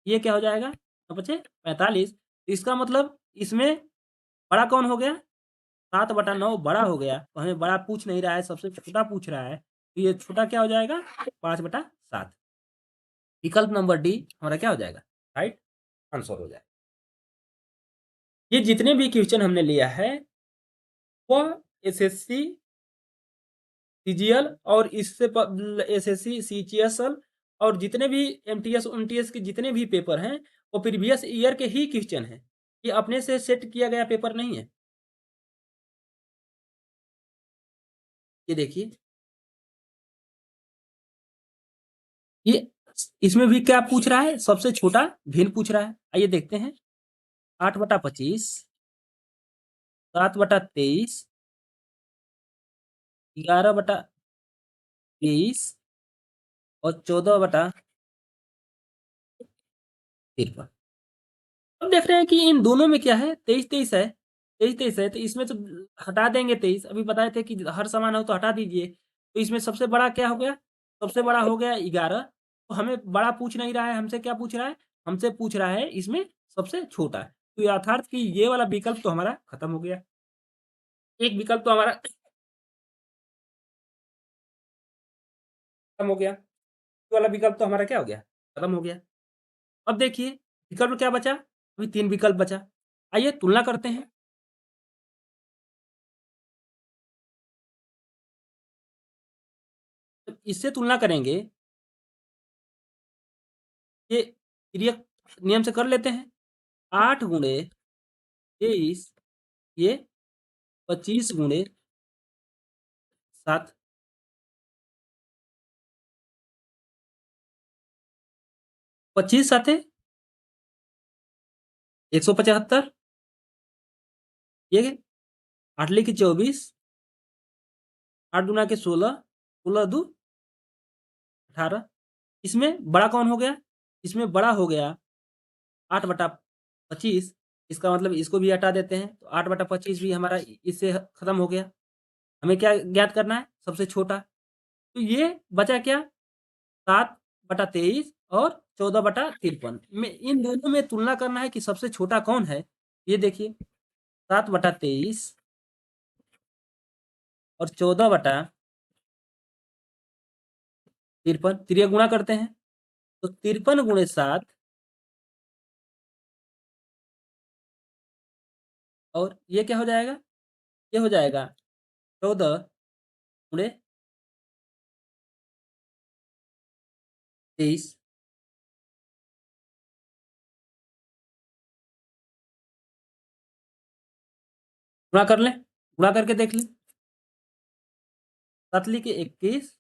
ये क्या हो जाएगा? 9 पचे 45। इसका मतलब इसमें बड़ा कौन हो गया? 7/9 बड़ा हो गया। तो हमें बड़ा पूछ नहीं रहा है, सबसे छोटा पूछ रहा है। तो ये छोटा क्या हो जाएगा? 5/7। विकल्प नंबर डी हमारा क्या हो जाएगा? राइट आंसर हो जाएगा। ये जितने भी क्वेश्चन हमने लिया है वह एसएससी सीजीएल और इससे एसएससी सीजीएसएल और जितने भी एमटीएस उमटीएस के जितने भी पेपर हैं वो प्रीवियस ईयर के ही क्वेश्चन हैं। ये अपने से सेट किया गया पेपर नहीं है। ये देखिए, ये इसमें भी क्या पूछ रहा है? सबसे छोटा भिन्न पूछ रहा है। आइए देखते हैं। 8/25, 7/23, 11/23 और 14/53। अब देख रहे हैं कि इन दोनों में क्या है? 23-23 है। 23-23 है तो इसमें तो हटा देंगे 23। अभी बताए थे कि हर समान हो तो हटा दीजिए। तो इसमें सबसे बड़ा क्या हो गया? सबसे बड़ा हो गया 11। तो हमें बड़ा पूछ नहीं रहा है, हमसे क्या पूछ रहा है? हमसे पूछ रहा है इसमें सबसे छोटा। तो यथार्थ कि ये वाला विकल्प तो हमारा खत्म हो गया। एक विकल्प तो हमारा खत्म हो गया। ये वाला विकल्प तो हमारा क्या हो गया? खत्म हो गया। अब देखिए विकल्प क्या बचा? अभी 3 विकल्प बचा। आइए तुलना करते हैं। तो इससे तुलना करेंगे, ये तिर्यक नियम से कर लेते हैं। 8 गुणे 23 ये 25 गुणे 7। 25 साते 175। ये 8 लिखे 24, 8 दूना के 16, 16 दू 18। इसमें बड़ा कौन हो गया? इसमें बड़ा हो गया 8/25। इसका मतलब इसको भी हटा देते हैं। तो 8/25 भी हमारा इससे खत्म हो गया। हमें क्या ज्ञात करना है? सबसे छोटा। तो ये बचा क्या? 7/23 और 14/53 में इन दोनों में तुलना करना है कि सबसे छोटा कौन है। ये देखिए 7/23 और 14/53 त्रिय गुणा करते हैं। तो 53 गुणे 7 और ये क्या हो जाएगा? ये हो जाएगा 14 गुणे 23। गुणा कर लें, गुणा करके देख लें। 7 लिखे 21,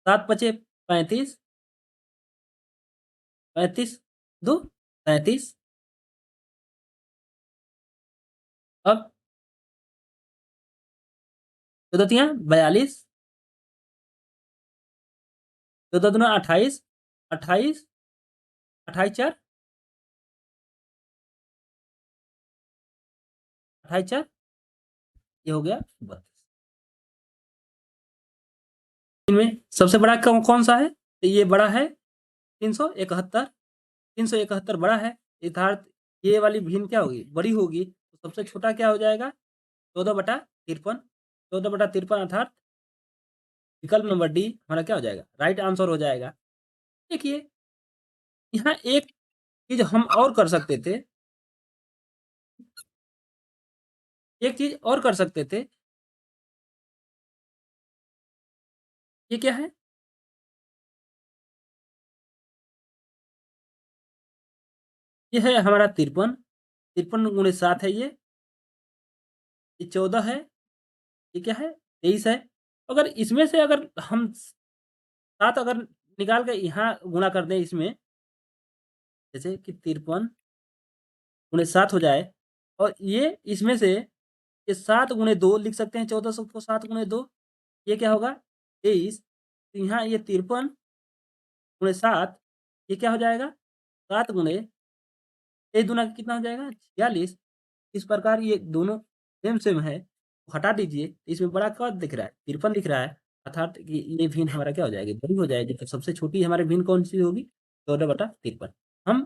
7 पचे 35, 35 दो 37। अब 14 तिया 42, 14 दूना 28, 28, 28 4, 28 4 ये हो गया 32। इनमें सबसे बड़ा कौन सा है? तो ये बड़ा है 371, 371 बड़ा है, अर्थात ये वाली भिन्न क्या होगी? बड़ी होगी। तो सबसे छोटा क्या हो जाएगा? 14/53, 14/53 अर्थात विकल्प नंबर डी हमारा क्या हो जाएगा? राइट आंसर हो जाएगा। देखिए, यहाँ एक चीज़ हम और कर सकते थे, एक चीज़ और कर सकते थे, ये क्या है? ये है हमारा 53, 53 गुणे 7 है ये 14 है, ये क्या है? 23 है। अगर इसमें से अगर हम 7 अगर निकाल के यहाँ गुणा कर दें इसमें, जैसे कि 53 गुणे 7 हो जाए और ये इसमें से ये 7 गुणे 2 लिख सकते हैं 1400 को 7 गुणे 2, ये क्या होगा? 23। तो यहाँ ये 53 गुणे 7 ये क्या हो जाएगा? 7 गुणे 23 दूना कितना हो जाएगा? 46। इस प्रकार ये दोनों सेम है, तो हटा दीजिए, इसमें बड़ा क्या दिख रहा है? 53 दिख रहा है, अर्थात कि ये भिन्न हमारा क्या हो जाएगी? बड़ी हो जाएगी। तो सबसे छोटी हमारी भिन्न कौन-सी होगी? 14/53। हम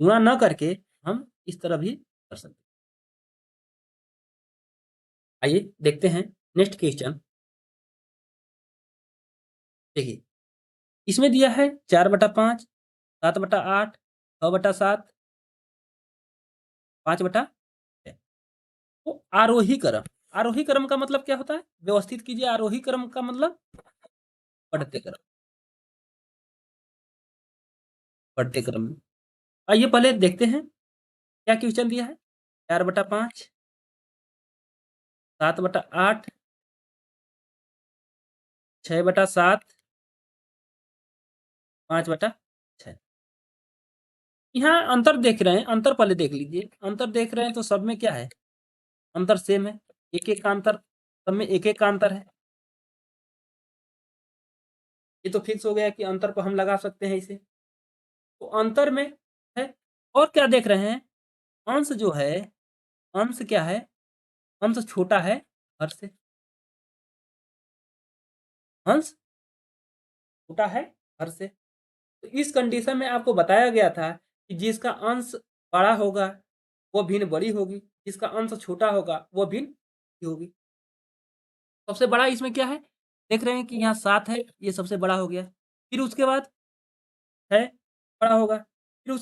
गुणा ना करके हम इस तरह भी कर सकते हैं। आइए देखते हैं नेक्स्ट क्वेश्चन। देखिए, इसमें दिया है 4/5, 7/8, 6/7, 5/6। तो आरोही क्रम का मतलब क्या होता है? व्यवस्थित कीजिए, आरोही क्रम का मतलब बढ़ते क्रम, बढ़ते क्रम में। आइए पहले देखते हैं क्या क्वेश्चन दिया है। 4/5, 7/8, 6/7, 5/6। यहाँ अंतर देख रहे हैं, अंतर पहले देख लीजिए। अंतर देख रहे हैं तो सब में क्या है? अंतर सेम है। एक-एक का अंतर, सब में एक-एक का अंतर है। ये तो फिक्स हो गया कि अंतर को हम लगा सकते हैं इसे। तो अंतर में है, और क्या देख रहे हैं? अंश जो है, अंश क्या है? अंश छोटा है हर से। अंश छोटा है हर से। तो इस कंडीशन में आपको बताया गया था कि जिसका अंश बड़ा होगा वो भिन्न बड़ी होगी, जिसका अंश छोटा होगा वो भिन्न छोटी होगी। सबसे बड़ा इसमें क्या है? देख रहे हैं कि यहाँ 7 है, ये सबसे बड़ा हो गया। फिर उसके बाद 6 बड़ा होगा, फिर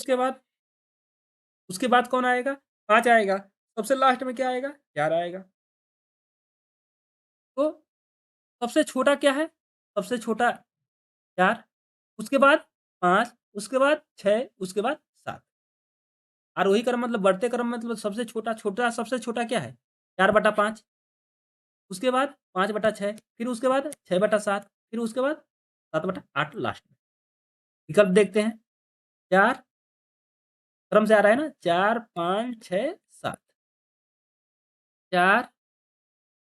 उसके बाद कौन आएगा? 5 आएगा, सबसे लास्ट में क्या आएगा? 4 आएगा। तो सबसे छोटा क्या है? सबसे छोटा 4, उसके बाद 5, उसके बाद 6, उसके बाद 7। आरोही क्रम मतलब बढ़ते क्रम मतलब सबसे छोटा सबसे छोटा क्या है? 4/5, उसके बाद 5/6, फिर उसके बाद 6/7, फिर उसके बाद 7/8 लास्ट में। विकल्प देखते हैं। 4 क्रम से आ रहा है ना? 4, 5, 6, 7। 4,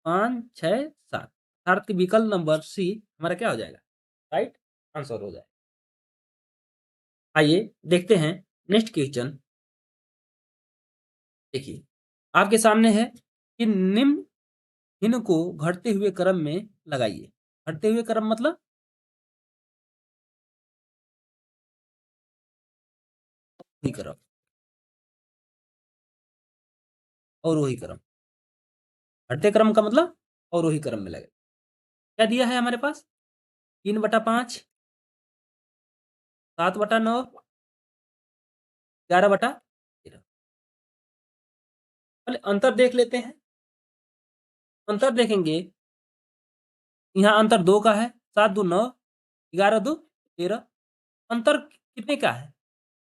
5, 6, 7 अर्थात कि विकल्प नंबर सी हमारा क्या हो जाएगा? राइट आंसर हो जाएगा। आइए देखते हैं नेक्स्ट क्वेश्चन। देखिए, आपके सामने है कि निम्न भिन्न को घटते हुए क्रम में लगाइए। घटते हुए क्रम मतलब वही क्रम, अवरोही क्रम। घटते क्रम का मतलब अवरोही क्रम में लगे। क्या दिया है हमारे पास? 3/5, 7/9, 11/13। पहले अंतर देख लेते हैं। अंतर देखेंगे, यहाँ अंतर 2 का है, 7 दूनी 9, 11 दूनी 13। अंतर कितने का है?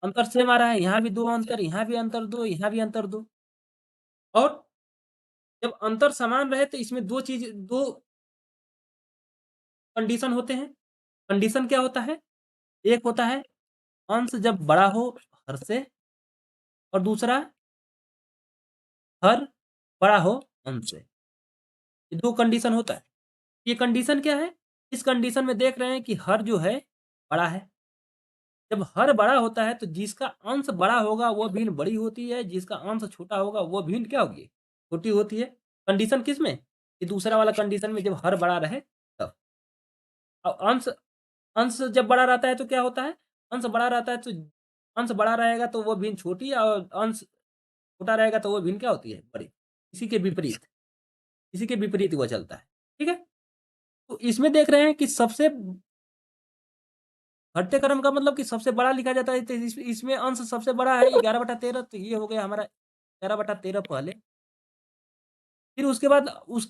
अंतर सेम आ रहा है, यहाँ भी 2 अंतर, यहाँ भी अंतर 2, यहाँ भी अंतर 2। और जब अंतर समान रहे तो इसमें 2 कंडीशन होते हैं। कंडीशन क्या होता है? एक होता है अंश जब बड़ा हो हर से, और दूसरा हर बड़ा हो अंश से। ये 2 कंडीशन होता है। ये कंडीशन क्या है? इस कंडीशन में देख रहे हैं कि हर जो है बड़ा है। जब हर बड़ा होता है तो जिसका अंश बड़ा होगा वो भिन्न बड़ी होती है, जिसका अंश छोटा होगा वो भिन्न क्या होगी? छोटी होती है। कंडीशन किसमें? ये दूसरा वाला कंडीशन में जब हर बड़ा रहे तब। और अंश अंश जब बड़ा रहता है तो क्या होता है? अंश बड़ा रहता है तो अंश बड़ा रहेगा तो वो भिन्न छोटी और अंश छोटा रहेगा तो वो भिन्न क्या होती है? बड़ी। इसी के विपरीत इसी के विपरीत वो चलता है। ठीक है? तो इसमें देख रहे हैं कि सबसे घटते क्रम का मतलब कि सबसे बड़ा लिखा जाता है तो इसमें अंश सबसे बड़ा है 11/13 तो ये हो गया हमारा 11/13 पहले। फिर उसके बाद उस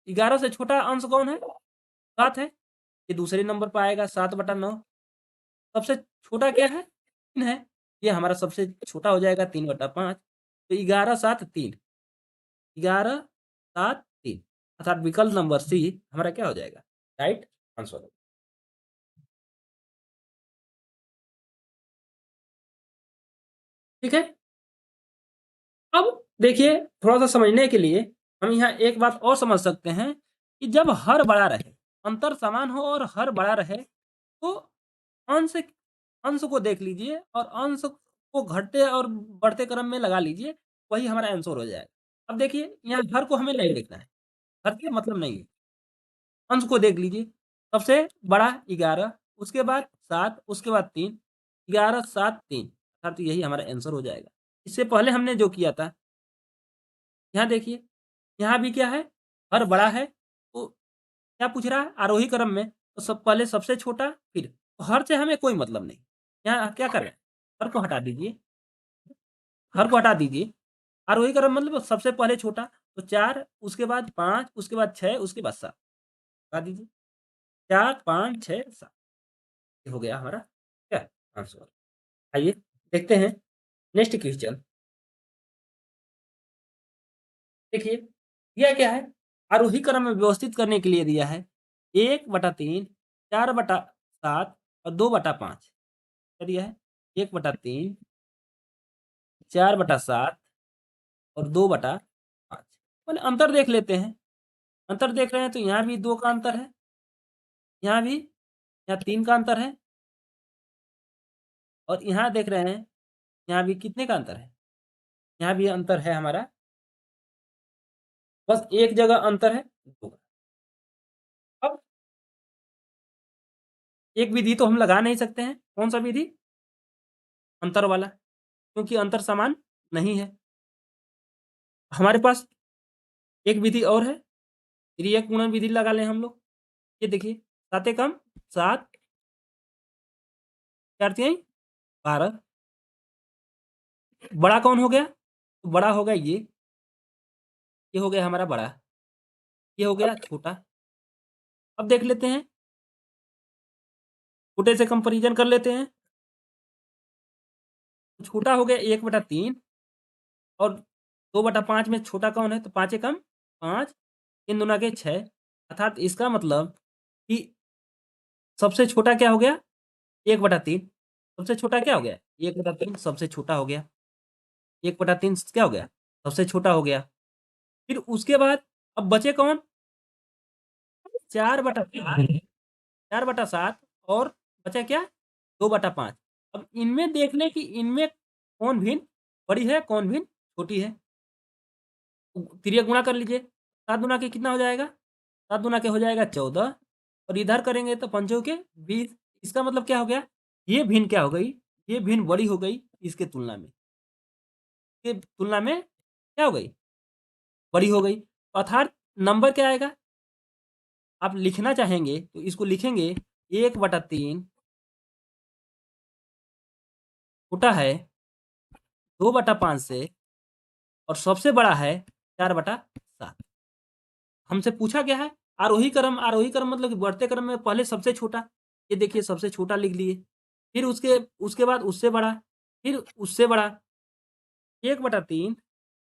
11 से छोटा अंश कौन है? 7 है। ये दूसरे नंबर पे आएगा 7/9। सबसे छोटा क्या है? 3 है। ये हमारा सबसे छोटा हो जाएगा 3/5 तो 11, 7, 3 11, 7, 3 अर्थात विकल्प नंबर सी हमारा क्या हो जाएगा? Right answer. ठीक है? अब देखिए थोड़ा-सा समझने के लिए हम यहाँ एक बात और समझ सकते हैं कि जब हर बड़ा रहे, अंतर समान हो और हर बड़ा रहे, तो अंश अंश को देख लीजिए और अंश को घटते और बढ़ते क्रम में लगा लीजिए, वही हमारा आंसर हो जाएगा। अब देखिए यहाँ हर को हमें नहीं देखना है, हर के मतलब नहीं है। अंश को देख लीजिए, सबसे बड़ा 11 उसके बाद 7 उसके बाद 3 11, 7, 3 अर्थात यही हमारा आंसर हो जाएगा। इससे पहले हमने जो किया था यहाँ देखिए, यहाँ भी क्या है? हर बड़ा है, तो क्या पूछ रहा है? आरोही क्रम में, तो सब पहले सबसे छोटा फिर तो हर से हमें कोई मतलब नहीं। यहाँ क्या कर रहे हैं? हर को हटा दीजिए, हर को हटा दीजिए। आरोही क्रम मतलब सबसे पहले छोटा, तो 4 उसके बाद 5 उसके बाद 6 उसके बाद 7 हटा दीजिए। 4, 5, 6, 7 ये हो गया हमारा क्या? आंसर। आइए देखते हैं नेक्स्ट क्वेश्चन। देखिए, दिया क्या है? आरोही क्रम में व्यवस्थित करने के लिए दिया है 1/3 4/7 और 2/5 क्या दिया है? 1/3 4/7 और 2/5 पहले अंतर देख लेते हैं। अंतर देख रहे हैं तो यहाँ भी 2 का अंतर है, यहाँ भी, यहाँ 3 का अंतर है और यहाँ देख रहे हैं, यहाँ भी कितने का अंतर है? यहाँ भी अंतर है हमारा, बस एक जगह अंतर है 2 का। अब एक विधि तो हम लगा नहीं सकते हैं, कौन-सा विधि? अंतर वाला, क्योंकि अंतर समान नहीं है। हमारे पास एक विधि और है, क्रिया गुणन विधि लगा लें हम लोग। ये देखिए 7 एकम 7 4 तिहाई 12 बड़ा कौन हो गया? तो बड़ा हो गया ये हो गया हमारा बड़ा, ये हो गया छोटा। अब देख लेते हैं, छोटे से कंपैरिज़न कर लेते हैं। तो छोटा हो गया 1/3 और 2/5 में छोटा कौन है? तो 5 एकम 5 3 दूना के 6 अर्थात इसका मतलब कि सबसे छोटा क्या हो गया? 1/3 सबसे छोटा क्या हो गया? 1/3 सबसे छोटा हो गया। 1/3 क्या हो गया? सबसे छोटा हो गया। फिर उसके बाद अब बचे कौन? 4/7 4/7 और बचा क्या? 2/5 अब इनमें देख लें कि इनमें कौन भिन्न बड़ी है, कौन भिन्न छोटी है। तिर्यक गुणा कर लीजिए, 7 दूना के कितना हो जाएगा? 7 दूना के हो जाएगा 14 और इधर करेंगे तो पंचों के 20 इसका मतलब क्या हो गया? ये भिन्न क्या हो गई? ये भिन्न बड़ी हो गई इसके तुलना में। के तुलना में क्या हो गई? बड़ी हो गई। अर्थात नंबर क्या आएगा? आप लिखना चाहेंगे तो इसको लिखेंगे 1/3 छोटा है 2/5 से और सबसे बड़ा है 4/7 हमसे पूछा गया है आरोही क्रम मतलब कि बढ़ते क्रम में पहले सबसे छोटा, ये देखिए सबसे छोटा लिख लिए, फिर उसके उसके बाद उससे बड़ा, फिर उससे बड़ा 1/3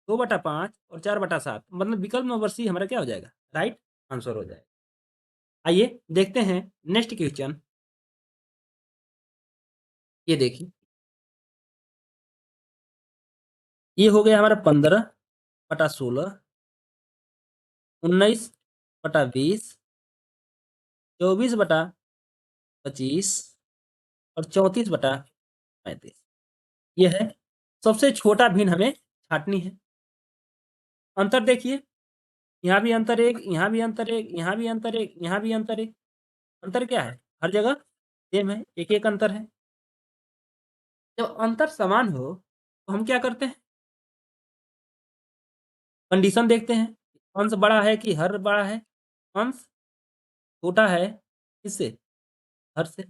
2/5 और 4/7 मतलब विकल्प नंबर सी हमारा क्या हो जाएगा? राइट आंसर हो जाएगा। आइए देखते हैं नेक्स्ट क्वेश्चन। ये देखिए, ये हो गया हमारा 15/16 19/20 24/25 और 34/35 ये है। सबसे छोटा भिन्न हमें छाँटनी है। अंतर देखिए, यहाँ भी अंतर 1 यहाँ भी अंतर 1 यहाँ भी अंतर 1 यहाँ भी अंतर 1 अंतर क्या है? हर जगह सेम है, एक-एक अंतर है। जब अंतर समान हो, तो हम क्या करते हैं? कंडीशन देखते हैं, अंश बड़ा है कि हर बड़ा है? अंश छोटा है किससे? हर से।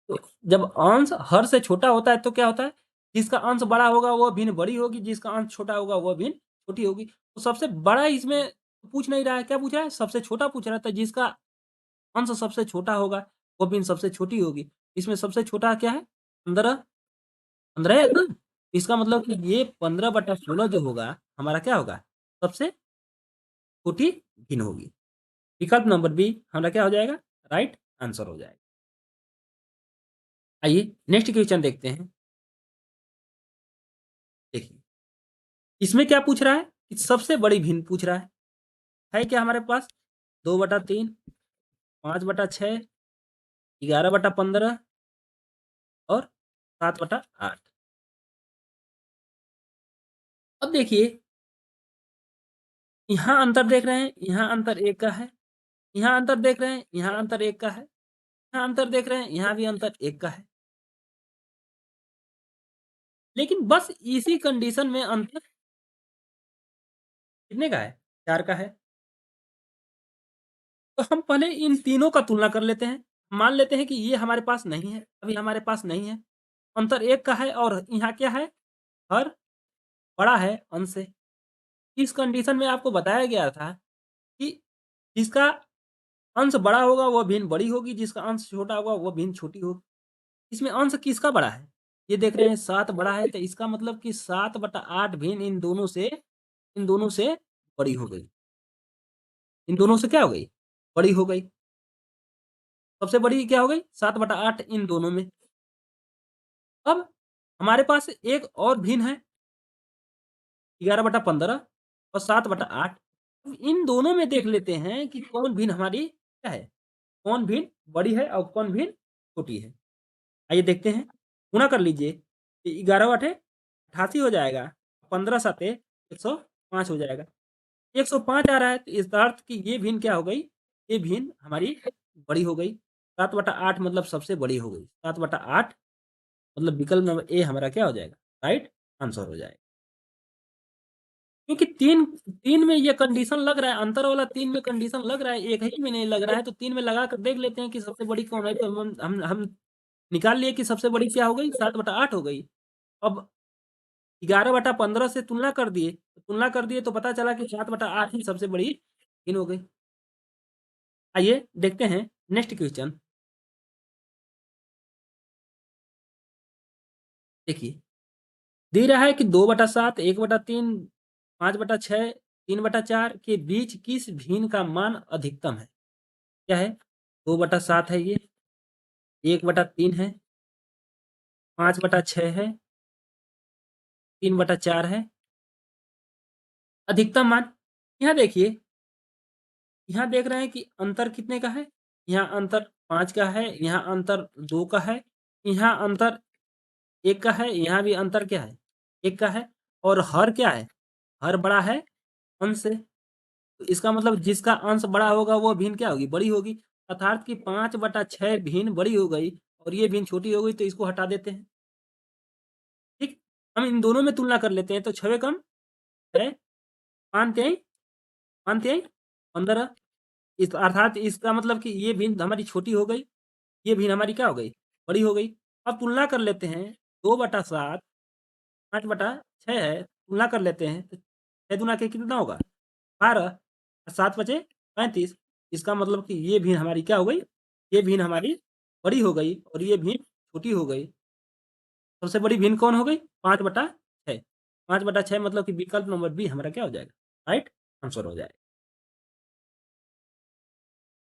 तो जब अंश हर से छोटा होता है तो क्या होता है? जिसका अंश बड़ा होगा वो भिन्न बड़ी होगी, जिसका अंश छोटा होगा वो भिन्न छोटी होगी। तो सबसे बड़ा इसमें पूछ नहीं रहा है, क्या पूछ रहा है? सबसे छोटा पूछ रहा है, तो जिसका अंश सबसे छोटा होगा, वो भिन्न सबसे छोटी होगी। इसमें सबसे छोटा क्या है? 15, 15 है ना? इसका मतलब कि ये 15/16 जो होगा, हमारा क्या होगा? सबसे छोटी भिन्न होगी। विकल्प नंबर बी हमारा क्या हो जाएगा? राइट आंसर हो जाएगा। आइए नेक्स्ट क्वेश्चन देखते हैं। देखिए, इसमें क्या पूछ रहा है? कि सबसे बड़ी भिन्न पूछ रहा है। है क्या हमारे पास? 2/3, 5/6, 11/15 और 7/8। अब देखिए, यहाँ अंतर देख रहे हैं, यहाँ अंतर 1 का है। यहाँ अंतर देख रहे हैं, यहाँ अंतर 1 का है। यहाँ अंतर देख रहे हैं, यहाँ भी अंतर 1 का है। लेकिन बस इसी कंडीशन में अंतर कितने का है? 4 का है। तो हम पहले इन तीनों का तुलना कर लेते हैं। मान लेते हैं कि ये हमारे पास नहीं है, अभी हमारे पास नहीं है। अंतर 1 का है और यहाँ क्या है? हर बड़ा है अंश से। इस कंडीशन में आपको बताया गया था कि जिसका अंश बड़ा होगा वो भिन्न बड़ी होगी, जिसका अंश छोटा होगा वो भिन्न छोटी होगी। इसमें अंश किसका बड़ा है? ये देख रहे हैं 7 बड़ा है, तो इसका मतलब कि 7/8 भिन्न इन दोनों से बड़ी हो गई। इन दोनों से क्या हो गई? बड़ी हो गई। सबसे बड़ी क्या हो गई? 7/8 इन दोनों में। अब हमारे पास एक और भिन्न है 11/15 और 7/8। इन दोनों में देख लेते हैं कि कौन भिन्न हमारी क्या है? कौन भिन्न बड़ी है और कौन भिन्न छोटी है? आइए देखते हैं। गुणा कर लीजिए। 11 आठे 88 हो जाएगा। 15 साते 105 हो जाएगा। 105 आ रहा है तो इसका अर्थ कि ये भिन्न क्या हो गई? ये भिन्न हमारी बड़ी हो गई। 7/8 मतलब सबसे बड़ी हो गई। 7/8 मतलब विकल्प नंबर ए हमारा क्या हो जाएगा? राइट आंसर हो जाएगा। क्योंकि 3 में ये कंडीशन लग रहा है, अंतर वाला 3 में कंडीशन लग रहा है, एक ही में नहीं लग रहा है, तो 3 में लगा कर देख लेते हैं कि सबसे बड़ी कौन है, तो हम निकाल लिए कि सबसे बड़ी क्या हो गई? 7/8 हो गई। अब 11/15 से तुलना कर दिए तो पता चला कि 7/8 ही सबसे बड़ी भिन्न हो गई। आइए देखते हैं नेक्स्ट क्वेश्चन। देखिए, दे रहा है कि 2/7, 1/3, 5/6, 3/4 के बीच किस भिन्न का मान अधिकतम है? क्या है? 2/7 है ये, 1/3 है, 5/6 है, 3/4 है। अधिकतम मान यहाँ देखिए, यहाँ देख रहे हैं कि अंतर कितने का है? यहाँ अंतर 5 का है, यहाँ अंतर 2 का है, यहाँ अंतर 1 का है, यहाँ भी अंतर क्या है? 1 का है और हर क्या है? हर बड़ा है अंश से। तो इसका मतलब जिसका अंश बड़ा होगा वो भिन्न क्या होगी? बड़ी होगी। अर्थात कि 5/6 भिन्न बड़ी हो गई और ये भिन्न छोटी हो गई, तो इसको हटा देते हैं। ठीक? हम इन दोनों में तुलना कर लेते हैं, तो 6 कम 6, 5 तेई 5 तेई 15। इस अर्थात इसका मतलब कि ये भिन्न हमारी छोटी हो गई, ये भिन्न हमारी क्या हो गई? बड़ी हो गई। अब तुलना कर लेते हैं, 2/7 5/6 है, तुलना कर लेते हैं, तो 6 दूना के कितना होगा? 12 और 7 बचे 35। इसका मतलब कि ये भिन्न हमारी क्या हो गई? ये भिन्न हमारी बड़ी हो गई और ये भिन्न छोटी हो गई। सबसे बड़ी भिन्न कौन हो गई? 5/6। 5/6 मतलब कि विकल्प नंबर बी हमारा क्या हो जाएगा? राइट आंसर हो जाएगा।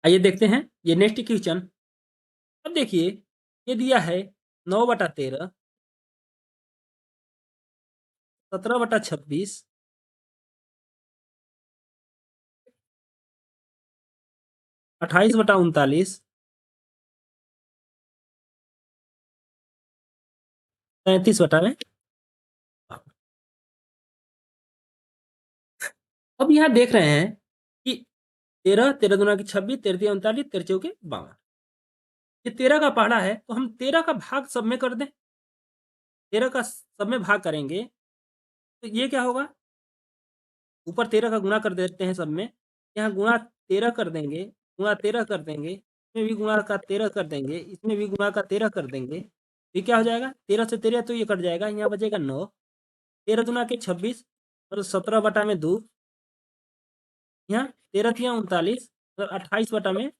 आइए देखते हैं ये नेक्स्ट क्वेश्चन। अब देखिए, ये दिया है 9/13, 17/26, 28/39, 33 में। अब यहाँ देख रहे हैं कि 13, 13 दूना की 26, 13 तिया 39, 13 चौके 52। ये 13 का पहाड़ा है, तो हम 13 का भाग सब में कर दें। 13 का सब में भाग करेंगे, तो ये क्या होगा? ऊपर 13 का गुणा कर देते हैं सब में, यहाँ गुणा 13 कर देंगे, गुणा 13 कर देंगे, इसमें भी गुणा का 13 कर देंगे, इसमें भी गुणा का 13 कर देंगे। ये क्या हो जाएगा? 13 से 13 तो ये कट जाएगा, यहाँ बचेगा 9। 13 दूना के 26 और 17 बटा में 2, यहाँ 13 तिया 39 और 28 बटा में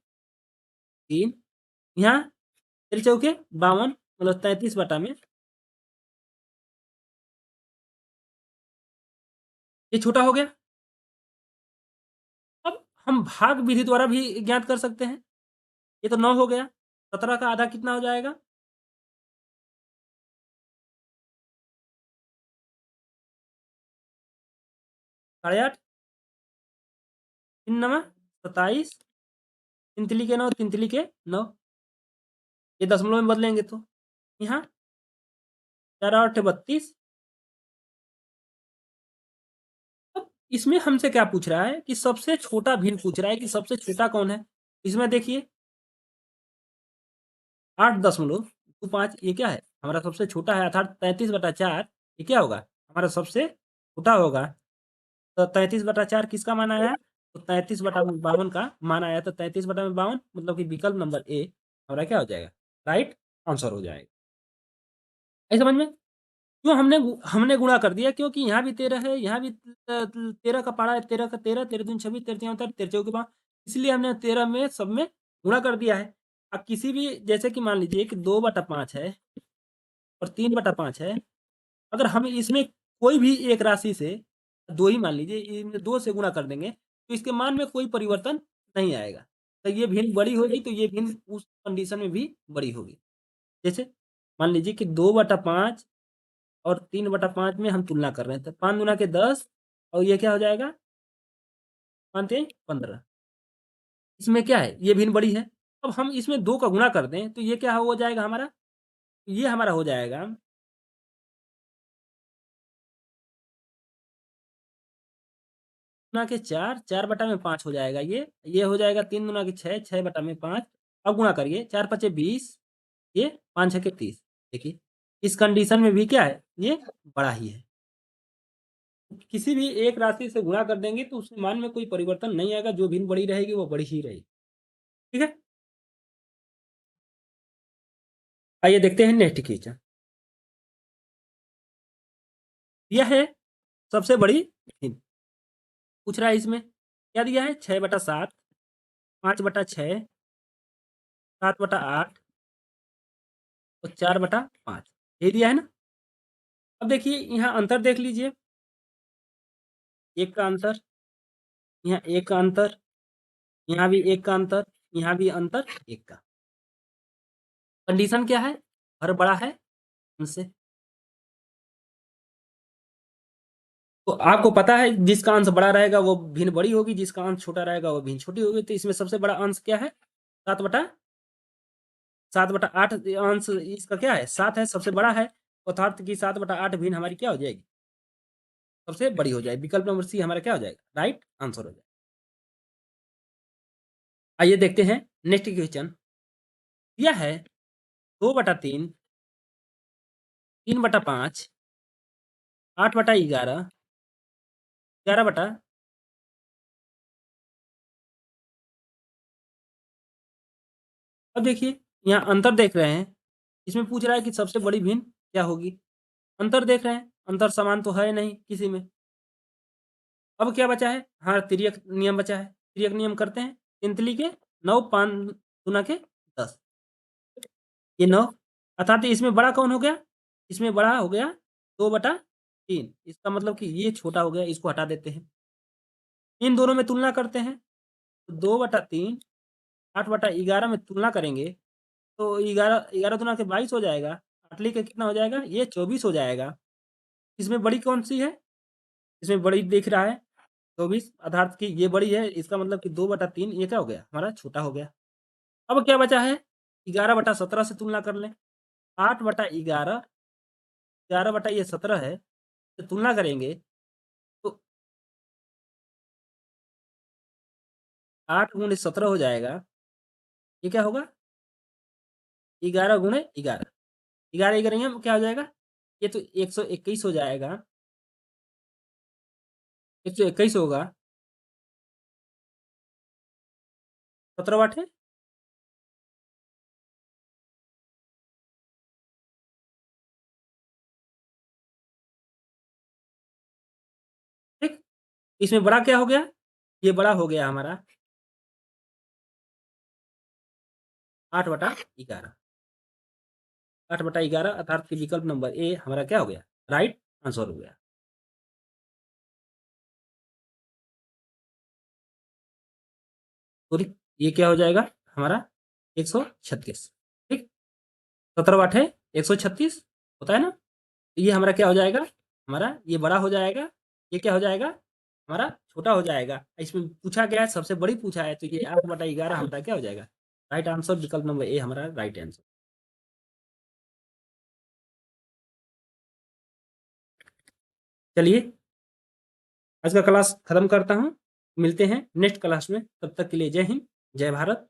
3, यहाँ 13 चौके 52 मतलब 33 बटा में। ये छोटा हो गया। अब हम भाग विधि द्वारा भी ज्ञात कर सकते हैं। ये तो 9 हो गया, 17 का आधा कितना हो जाएगा? 8.5, 3 नवा 27, 3 तिली के 9, 3 तिली के 9। ये दशमलव में बदलेंगे तो यहाँ 4 8 32। अब इसमें हमसे क्या पूछ रहा है कि सबसे छोटा भिन्न पूछ रहा है कि सबसे छोटा कौन है? इसमें देखिए 8.25 ये क्या है? हमारा सबसे छोटा है, अर्थात 33/4 ये क्या होगा? हमारा सबसे छोटा होगा। तो 33/4 किसका मान आया? तो 33/52 का मान आया। तो 33/52 मतलब कि विकल्प नंबर ए हमारा क्या हो जाएगा? राइट आंसर हो जाएगा। आई समझ में? क्यों हमने गुणा कर दिया? क्योंकि यहाँ भी 13 है, यहाँ भी 13 का पड़ा है, 13 का 13, 13 दूनी 26, 13 तिया 39, 13 चौके 5, इसलिए हमने 13 में सब में गुणा कर दिया है। अब किसी भी जैसे कि मान लीजिए कि 2/5 है और 3/5 है, अगर हम इसमें कोई भी एक राशि से 2 ही मान लीजिए, इन 2 से गुणा कर देंगे, तो इसके मान में कोई परिवर्तन नहीं आएगा। तो ये भिन्न बड़ी होगी, तो ये भिन्न उस कंडीशन में भी बड़ी होगी। जैसे मान लीजिए कि 2/5 और 3/5 में हम तुलना कर रहे हैं, तो 5 दूना के 10 और ये क्या हो जाएगा? 5 तिया 15। इसमें क्या है? ये भिन्न बड़ी है। अब हम इसमें 2 का गुणा कर दें, तो ये क्या हो जाएगा हमारा? ये हमारा हो जाएगा गुना के 4, 4/5 हो जाएगा ये हो जाएगा 3 गुना के 6, 6/5। अब गुणा करिए, 4 पचे 20, ये 5 छके 30। देखिए, इस कंडीशन में भी क्या है? ये बड़ा ही है। किसी भी एक राशि से गुणा कर देंगे तो उसके मान में कोई परिवर्तन नहीं आएगा, जो भिन्न बड़ी रहेगी वो बड़ी ही रहेगी। ठीक है? आइए देखते हैं नेक्स्ट क्वेश्चन। यह है सबसे बड़ी भिन्न। पूछ रहा है इसमें क्या दिया है? 6/7, 5/6, 7/8 और 4/5 यही दिया है ना? अब देखिए यहाँ अंतर देख लीजिए, एक का अंतर, यहाँ एक का अंतर, यहाँ भी एक का अंतर, यहाँ भी अंतर एक का। कंडीशन क्या है? हर बड़ा है उनसे। तो आपको पता है जिसका अंश बड़ा रहेगा वो भिन्न बड़ी होगी, जिसका अंश छोटा रहेगा वो भिन्न छोटी होगी। तो इसमें सबसे बड़ा अंश क्या है? 7/8 अंश इसका क्या है? 7 है, सबसे बड़ा है। अर्थात कि 7/8 भिन्न हमारी क्या हो जाएगी? सबसे बड़ी हो जाएगी। विकल्प नंबर सी हमारा क्या हो जाएगा? राइट आंसर हो जाएगा। आइए देखते हैं नेक्स्ट क्वेश्चन। यह है 2/3, 3/5, 8/11, 11 बटा। अब देखिए यहाँ अंतर देख रहे हैं, इसमें पूछ रहा है कि सबसे बड़ी भिन्न क्या होगी? अंतर देख रहे हैं, अंतर समान तो है नहीं किसी में। अब क्या बचा है? हाँ, तिर्यक नियम बचा है। तिर्यक नियम करते हैं। 3 तिली के 9, 5 दूना के 10, ये 9। अर्थात इसमें बड़ा कौन हो गया? इसमें बड़ा हो गया 2/3। इसका मतलब कि ये छोटा हो गया, इसको हटा देते हैं। इन दोनों में तुलना करते हैं, तो 2/3, 8/11 में तुलना करेंगे तो 11, 11 दूना के 22 हो जाएगा। 8 के कितना हो जाएगा? ये 24 हो जाएगा। इसमें बड़ी कौन-सी है? इसमें बड़ी दिख रहा है 24, अर्थात कि ये बड़ी है, इसका मतलब कि 2/3 ये क्या हो गया? हमारा छोटा हो गया। अब क्या बचा है? 11/17 से तुलना कर लें। 8/11, 11 बटा ये 17 है, तो तुलना करेंगे तो 8 गुणे 17 हो जाएगा। ये क्या होगा? 11 गुणे 11, 11 11 क्या हो जाएगा? ये तो 121 हो जाएगा, 121 होगा, 17 आठे ठीक। इसमें बड़ा क्या हो गया? ये बड़ा हो गया हमारा 8/11, 8/11 अर्थात कि विकल्प नंबर ए हमारा क्या हो गया? राइट आंसर हो गया। तो ये क्या हो जाएगा हमारा? 136 ठीक। 17/8 136 होता है ना? ये हमारा क्या हो जाएगा? हमारा ये बड़ा हो जाएगा, ये क्या हो जाएगा? हमारा छोटा हो जाएगा। इसमें पूछा गया है, सबसे बड़ी पूछा है, तो ये 8/11 हमारा क्या हो जाएगा? राइट आंसर विकल्प नंबर ए हमारा राइट आंसर। चलिए, आज का क्लास खत्म करता हूँ। मिलते हैं नेक्स्ट क्लास में, तब तक के लिए जय हिंद, जय भारत।